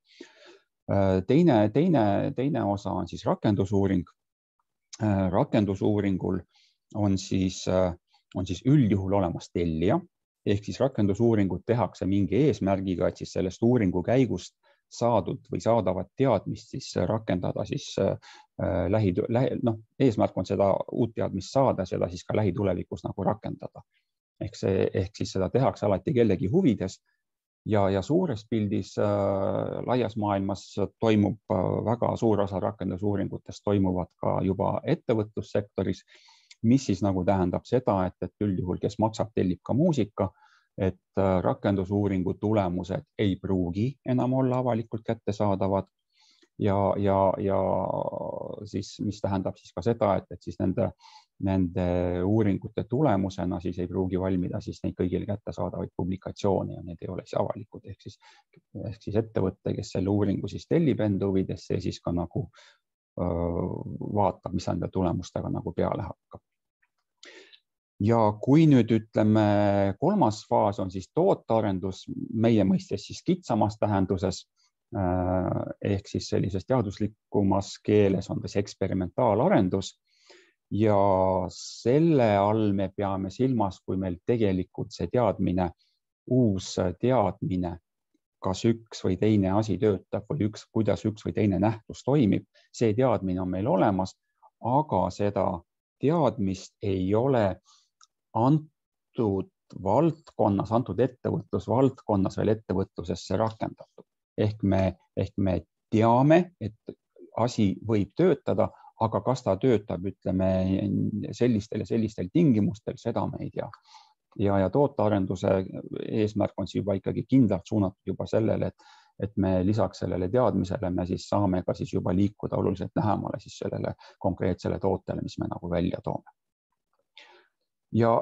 Teine osa on siis rakendusuuring. Rakendusuuringul on siis üldjuhul olemas tellija, ehk siis rakendusuuringut tehakse mingi eesmärgiga, et siis sellest uuringu käigust saadud või saadavat teadmist siis rakendada siis eesmärk on seda uut teadmist saada, seda siis ka lähitulevikus nagu rakendada. Ehk siis seda tehakse alati kellegi huvides ja suures pildis laias maailmas toimub väga suur osa rakendusuuringutest toimuvad ka juba ettevõtlussektoris, mis siis nagu tähendab seda, et üldjuhul, kes maksab, tellib ka muusika, et rakendusuuringu tulemused ei pruugi enam olla avalikult kättesaadavad ja siis, mis tähendab siis ka seda, et siis nende uuringute tulemusena siis ei pruugi valmida siis neid kõigile kättesaadavaid publikatsioone ja need ei ole siis avalikud, ehk siis ettevõte, kes selle uuringu siis tellib enda huvides, see siis ka nagu vaatab, mis enda tulemustega nagu peale hakkab. Ja kui nüüd ütleme, kolmas faas on siis tootearendus meie mõistes siis kitsamas tähenduses, ehk siis sellises teaduslikumas keeles on see eksperimentaalarendus ja selle all me peame silmas, kui meil tegelikult see teadmine, uus teadmine, kas üks või teine asi töötab või kuidas üks või teine nähtus toimib, see teadmine on meil olemas, aga seda teadmist ei ole antud valdkonnas, antud ettevõtlusvaldkonnas veel ettevõtlusesse rakendatud. Ehk me teame, et asi võib töötada, aga kas ta töötab, ütleme, sellistel tingimustel, seda me ei tea. Ja tootearenduse eesmärk on juba ikkagi kindlalt suunatud juba sellele, et me lisaks sellele teadmisele me siis saame ka siis juba liikuda oluliselt lähemale siis sellele konkreetsele tootele, mis me nagu välja toome.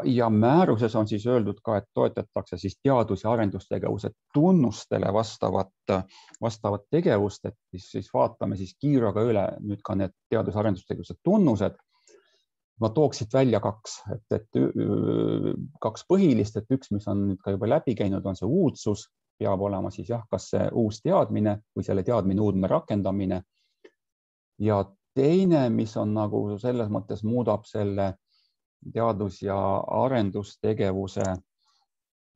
Ja määruses on siis öeldud ka, et toetatakse siis teadus- ja arendustegevuse tunnustele vastavat tegevust, et siis vaatame siis kiiruga üle nüüd ka need teadus- ja arendustegevuse tunnused. Ma tooksid välja kaks põhilist, et üks, mis on nüüd ka juba läbi käinud, on see uudsus, peab olema siis kas see uus teadmine või selle teadmine uudne rakendamine. Ja teine, mis on nagu selles mõttes muudab selle teadus- ja arendustegevuse,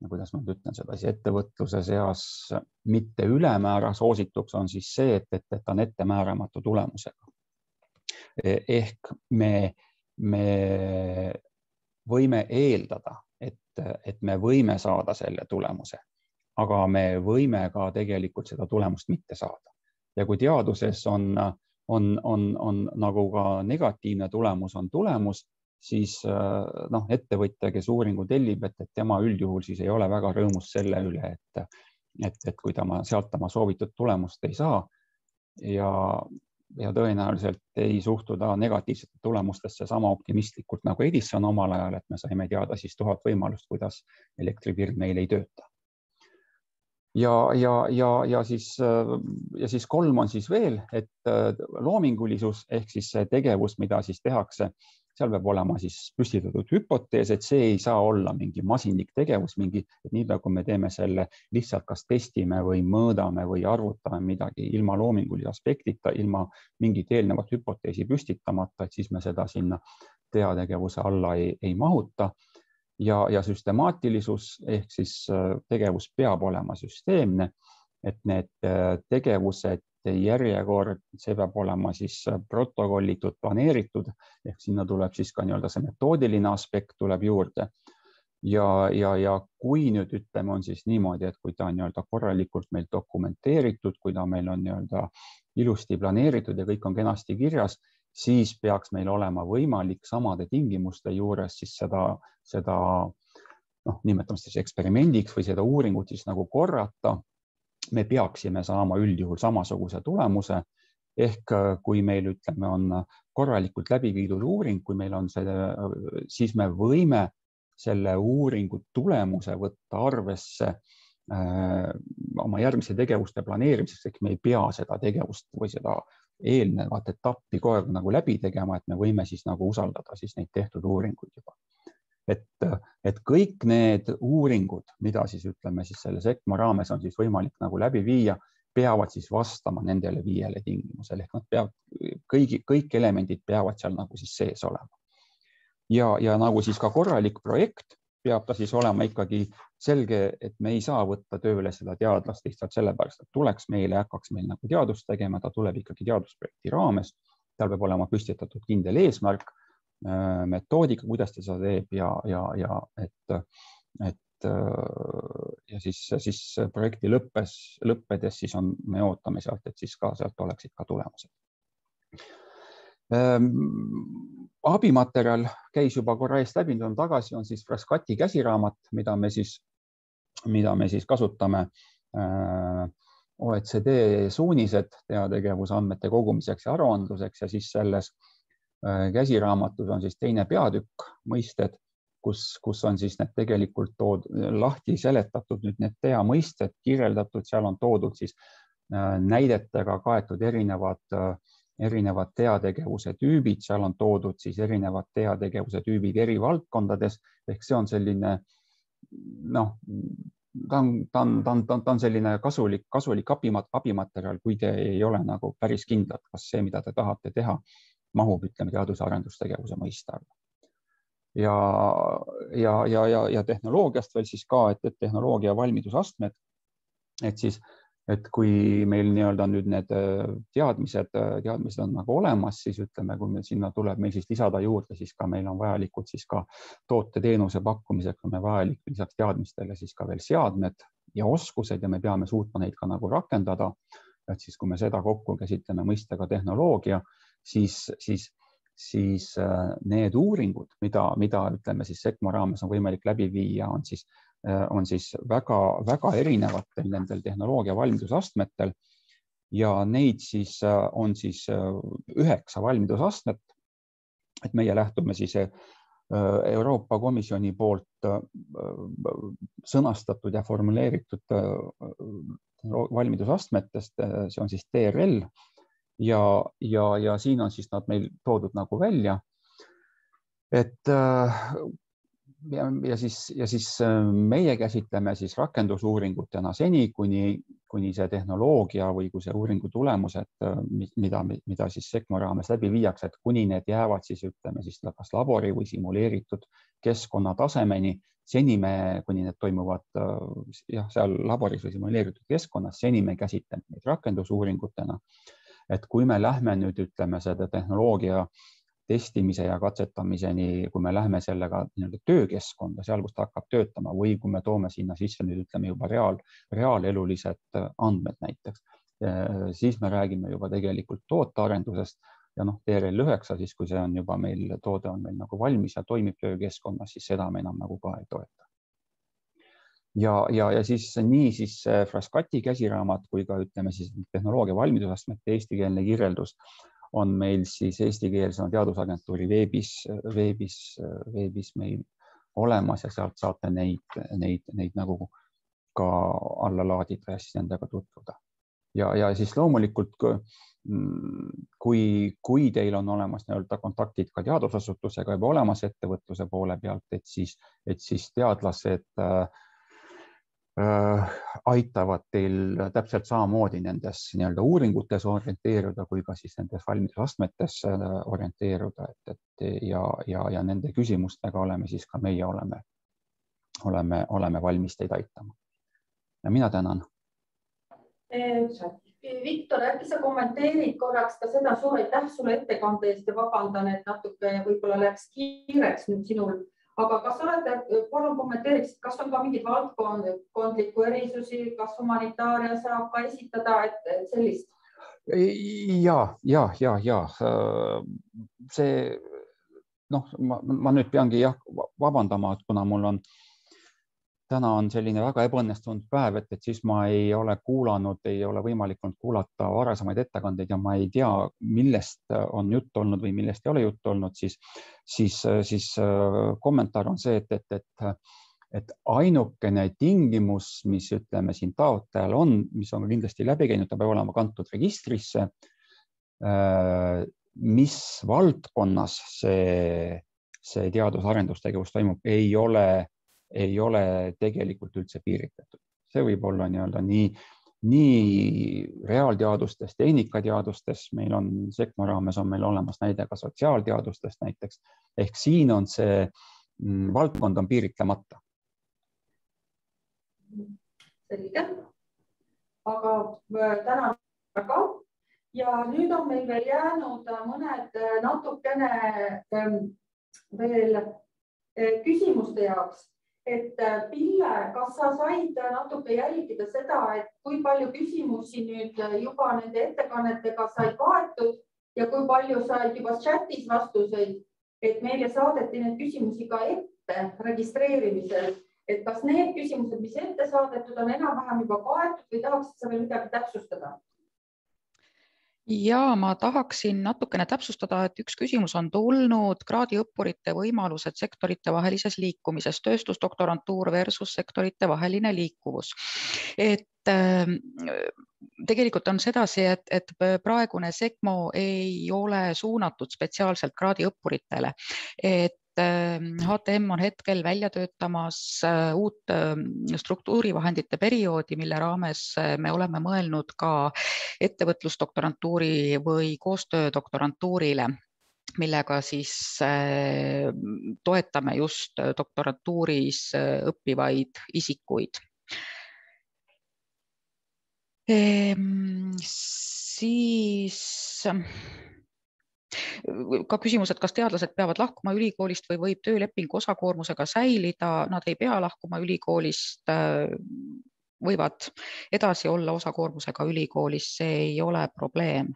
kuidas ma ütlen seda, ettevõtluse seas mitte ülemäära soosituks on siis see, et ta on ettemääramatu tulemusega. Ehk me võime eeldada, et me võime saada selle tulemuse, aga me võime ka tegelikult seda tulemust mitte saada. Ja kui teaduses on nagu ka negatiivne tulemus on tulemus, siis ettevõtja, kes uuringu tellib, et tema üldjuhul siis ei ole väga rõõmus selle üle, et kui sealt oma soovitud tulemust ei saa ja tõenäoliselt ei suhtu ta negatiivsete tulemustesse sama optimistlikult nagu Edison omal ajal, et me saime teada siis 1000 võimalust, kuidas elektripirn meil ei tööta. Ja siis 3 on siis veel, et loomingulisus ehk siis see tegevus, mida siis tehakse, seal peab olema siis püstitatud hüpotees, et see ei saa olla mingi masinlik tegevus, et nii kui me teeme selle lihtsalt kas testime või mõõdame või arvutame midagi ilma loomingulise aspektita, ilma mingit eelnevat hüpoteesi püstitamata, et siis me seda sinna teategevuse alla ei mahuta. Ja süstemaatilisus ehk siis tegevus peab olema süsteemne, et need tegevused järjekord, see peab olema siis protokollitud, planeeritud, ehk sinna tuleb siis ka see metoodiline aspekt tuleb juurde. Ja kui nüüd ütleme, on siis niimoodi, et kui ta on korralikult meil dokumenteeritud, kui ta meil on ilusti planeeritud ja kõik on kenasti kirjas, siis peaks meil olema võimalik samade tingimuste juures siis seda nimetame siis eksperimendiks või seda uuringut siis nagu korrata. Me peaksime saama üldjuhul samasuguse tulemuse, ehk kui meil ütleme on korralikult läbi viidud uuring, kui meil on siis me võime selle uuringu tulemuse võtta arvesse oma järgmiste tegevuste planeerimiseks, ehk me ei pea seda tegevust või seda eelnevat etappi kogu aeg nagu läbi tegema, et me võime siis nagu usaldada siis neid tehtud uuringuid juba. Et kõik need uuringud, mida siis ütleme siis selle ECMO raames on siis võimalik nagu läbi viia, peavad siis vastama nendele 5 tingimusele, ehk nad peavad, kõik elemendid peavad seal nagu siis sees olema. Ja nagu siis ka korralik projekt peab ta siis olema ikkagi selge, et me ei saa võtta tööle seda teadlast lihtsalt sellepärast, et tuleks meile, hakkaks meil nagu teadust tegema, ta tuleb ikkagi teadusprojekti raames, tal peab olema püstitatud kindel eesmärk, metoodika, kuidas ta seda teeb ja siis projekti lõppedes siis me ootame sealt, et siis ka sealt oleksid ka tulemused. Abimaterjal käis juba korra eest läbi, nüüd on tagasi, on siis Frascati käsiraamat, mida me siis kasutame OECD suunised teategevuse andmete kogumiseks ja aruandluseks ja siis selles käsiraamatus on siis teine peatükk mõisted, kus on siis need tegelikult lahti seletatud nüüd need teamõisted kirjeldatud, seal on toodud siis näidetega kaetud erinevad erinevad teategevuse tüübid, seal on toodud siis erinevad teategevuse tüübid eri valdkondades, ehk see on selline, noh, ta on selline kasulik abimaterjal, kui te ei ole nagu päris kindlad, kas see, mida te tahate teha, mahub, ütleme, teadus- ja arendustegevuse mõiste alla. Ja tehnoloogiast veel siis ka, et tehnoloogia valmidusastmed, et kui meil nii-öelda nüüd need teadmised on nagu olemas, siis ütleme, kui meil sinna tuleb meil siis lisada juurde, siis ka meil on vajalikud siis ka toote-teenuse pakkumiseks, on meil vajalik lisaks teadmistele siis ka veel seadmed ja oskused ja me peame suutma neid ka nagu rakendada. Et siis, kui me seda kokku käsitleme mõistega tehnoloogia, siis need uuringud, mida ütleme siis SECMO raames on võimalik läbi viia, on siis väga erinevatel nendel tehnoloogia valmidusastmetel ja neid siis on siis 9 valmidusastmet. Et meie lähtume siis Euroopa Komisjoni poolt sõnastatud ja formuleeritud valmidusastmetest, see on siis TRL ja siin on siis nad meil toodud nagu välja, et ja siis meie käsitleme siis rakendusuuringutena seni, kuni see tehnoloogia või kui see uuringu tulemused, mida siis SECMO raames läbi viiakse, et kuni need jäävad siis ütleme siis kas labori või simuleeritud keskkonna tasemeni, seni kuni need toimuvad seal laboris või simuleeritud keskkonnas, seni me käsitleme neid rakendusuuringutena. Et kui me lähme nüüd, ütleme, seda tehnoloogia testimise ja katsetamiseni, kui me lähme sellega töökeskkonda, seal, kus ta hakkab töötama või kui me toome sinna sisse nüüd, ütleme, juba reaalelulised andmed näiteks, siis me räägime juba tegelikult tootearendusest ja TRL9, siis kui see on juba meil, toode on meil nagu valmis ja toimib töökeskkonnas, siis seda me enam nagu ka ei toeta. Ja siis nii siis Frascati käsiraamat kui ka ütleme siis tehnoloogia valmidusastmete eestikeelne kirjeldus on meil siis eestikeelsena Teadusagentuuri veebis meil olemas ja sealt saate neid nagu ka alla laadida ja siis nendega tutvuda. Ja siis loomulikult, kui teil on olemas kontaktid ka teadusasutusega juba olemas ettevõtluse poole pealt, et siis teadlased aitavad teil täpselt samamoodi nendes uuringutes orienteeruda kui ka siis nendes valmidusastmetes orienteeruda ja nende küsimustega oleme siis ka meie oleme valmis teid aitama. Ja mina tänan. Viktor, äkki sa kommenteerid korraks ka seda, suur aitäh sulle ettekande eest ja vabandan, et natuke võib-olla läks kiireks nüüd sinul. Aga kas olete, palun kommenteeriks, kas on ka mingid valdkondliku erisusi, kas humanitaaria saab ka esitada, et sellist? Ja. See, ma nüüd peangi vabandama, et kuna mul on täna on selline väga ebaõnnestunud päev, et siis ma ei ole võimalik kuulata varasemaid ettekandeid ja ma ei tea, millest on jutt olnud või millest ei ole jutt olnud, siis kommentaar on see, et ainukene tingimus, mis ütleme siin taotlejal on, mis on kindlasti läbi käinud, ta peab olema kantud registrisse, mis valdkonnas see teadus-arendustegevus toimub, ei ole tegelikult üldse piiritletud. See võib olla nii reaalteadustes, tehnikateadustes, meil on SECMO raames on meil olemas näide ka sotsiaalteadustest näiteks, ehk siin on see valdkond on piiritlemata. Selge, aga tänan väga ja nüüd on meil veel jäänud mõned natukene veel küsimuste jaoks. Et Pille, kas sa said natuke jälgida seda, et kui palju küsimusi nüüd juba nende ettekannetega sai kaetud ja kui palju said juba chatis vastuseid, et meile saadeti need küsimusi ka ette registreerimisel, et kas need küsimused, mis ette saadetud on enam-vähem juba kaetud või tahaksid sa veel midagi täpsustada? Ja ma tahaksin natukene täpsustada, et üks küsimus on tulnud kraadiõppurite võimalused sektorite vahelises liikumises, tööstusdoktorantuur versus sektorite vaheline liikuvus. Et tegelikult on sedasi, et praegune SECMO ei ole suunatud spetsiaalselt kraadiõppuritele, et HTM on hetkel välja töötamas uut struktuurivahendite perioodi, mille raames me oleme mõelnud ka ettevõtlusdoktorantuuri või koostöödoktorantuurile, millega siis toetame just doktorantuuris õppivaid isikuid. Siis ka küsimus, et kas teadlased peavad lahkuma ülikoolist või võib tööleping osakoormusega säilida. Nad ei pea lahkuma ülikoolist, võivad edasi olla osakoormusega ülikoolis, see ei ole probleem.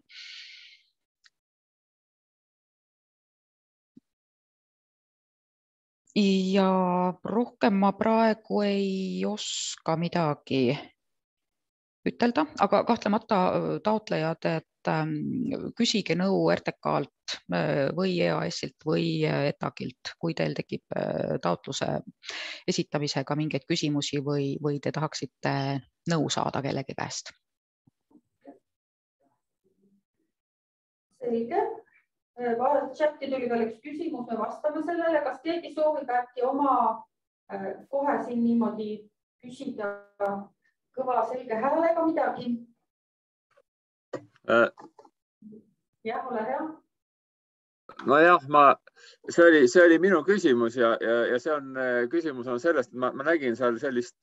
Ja rohkem ma praegu ei oska midagi ütelda, aga kahtlemata taotlejad, et küsige nõu RTK-lt või EAS-ilt või ETAG-ilt, kui teil tekib taotluse esitamisega mingeid küsimusi või te tahaksite nõu saada kellegi käest. Selge. Chati tuli veel üks küsimus, me vastame sellele. Kas keegi soovib äkki oma kohe siin niimoodi küsida kõva selge häälega midagi? Jah, ole hea. Nojah, see oli minu küsimus ja see on, küsimus on sellest, et ma nägin seal sellist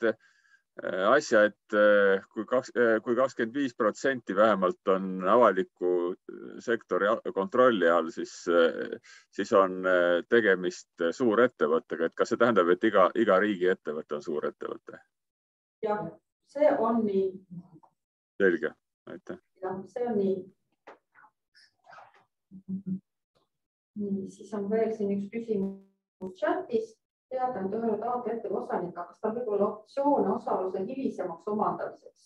asja, et kui 25% vähemalt on avaliku sektori kontrolli all, siis on tegemist suurettevõttega. Et kas see tähendab, et iga riigi ettevõte on suurettevõte? Jah, see on nii. Selge, aitäh. Jah, see on nii. Siis on veel siin üks küsimus chatis. Teadan ühele taotlejate osanika, kas tal võib olla optsioone osaluse hilisemaks omandamiseks?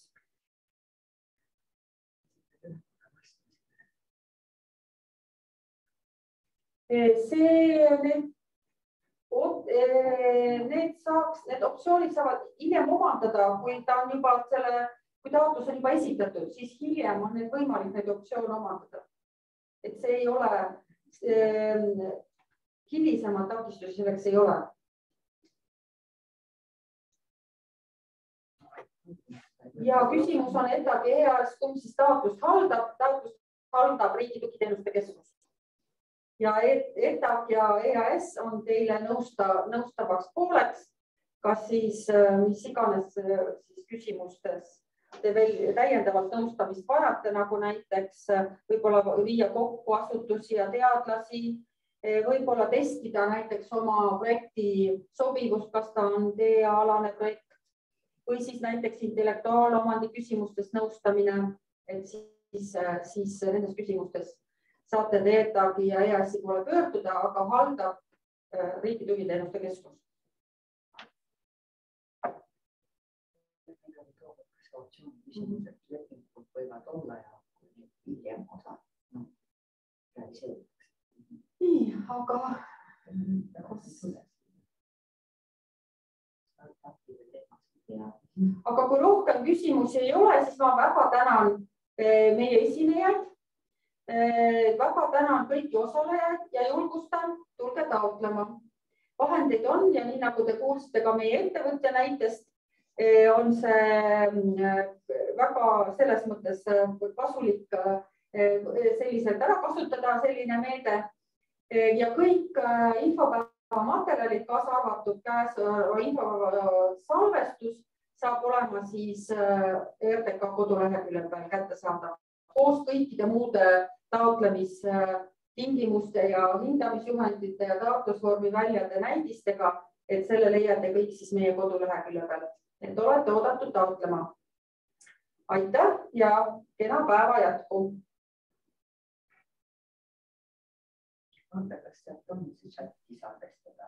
Need optsioonid saavad hiljem omandada, kui taotlus on juba esitatud, siis hiljem on need võimalik neid optsioone omandada. Et see ei ole, hilisemad takistusi selleks ei ole. Ja küsimus on ETAG ja EAS, kumb siis taotlust haldab Riigi Tugiteenuste Keskus. Ja ETAG ja EAS on teile nõustavaks pooleks, kas siis mis iganes küsimustes te veel täiendavalt nõustamist vajate, nagu näiteks võib-olla viia kokku asutusi ja teadlasi, võib-olla testida näiteks oma projekti sobivust, kas ta on DEA-alane projekt või siis näiteks intellektuaalomandi küsimustest nõustamine, et siis nendes küsimustes saate te ETAG-i ja EAS-i poole pöörduda, aga haldab Riigi Tugiteenuste Keskus. Küsimused lepingut võivad olla ja hiljem osa realiseeritakse. Nii, aga kui rohkem küsimusi ei ole, siis ma väga tänan meie esinejaid, väga tänan kõiki osalejaid ja julgustan, tulge taotlema. Vahendeid on ja nii nagu te kuulsite ka meie ettevõtja näitest, on see väga selles mõttes kasulik selliselt ära kasutada selline meede ja kõik infopäeva materjalid, kaasa arvatud infopäeva salvestus, saab olema siis RTK koduleheküljel peal kättesaadav koos kõikide muude taotlemistingimuste ja hindamisjuhendite ja taotlusvormi väljade näidistega, et selle leiate kõik siis meie kodulehekülje peal. Et olete oodatud taotlema. Aitäh ja kena päeva jätku. Kas sealt on see chati salvestada?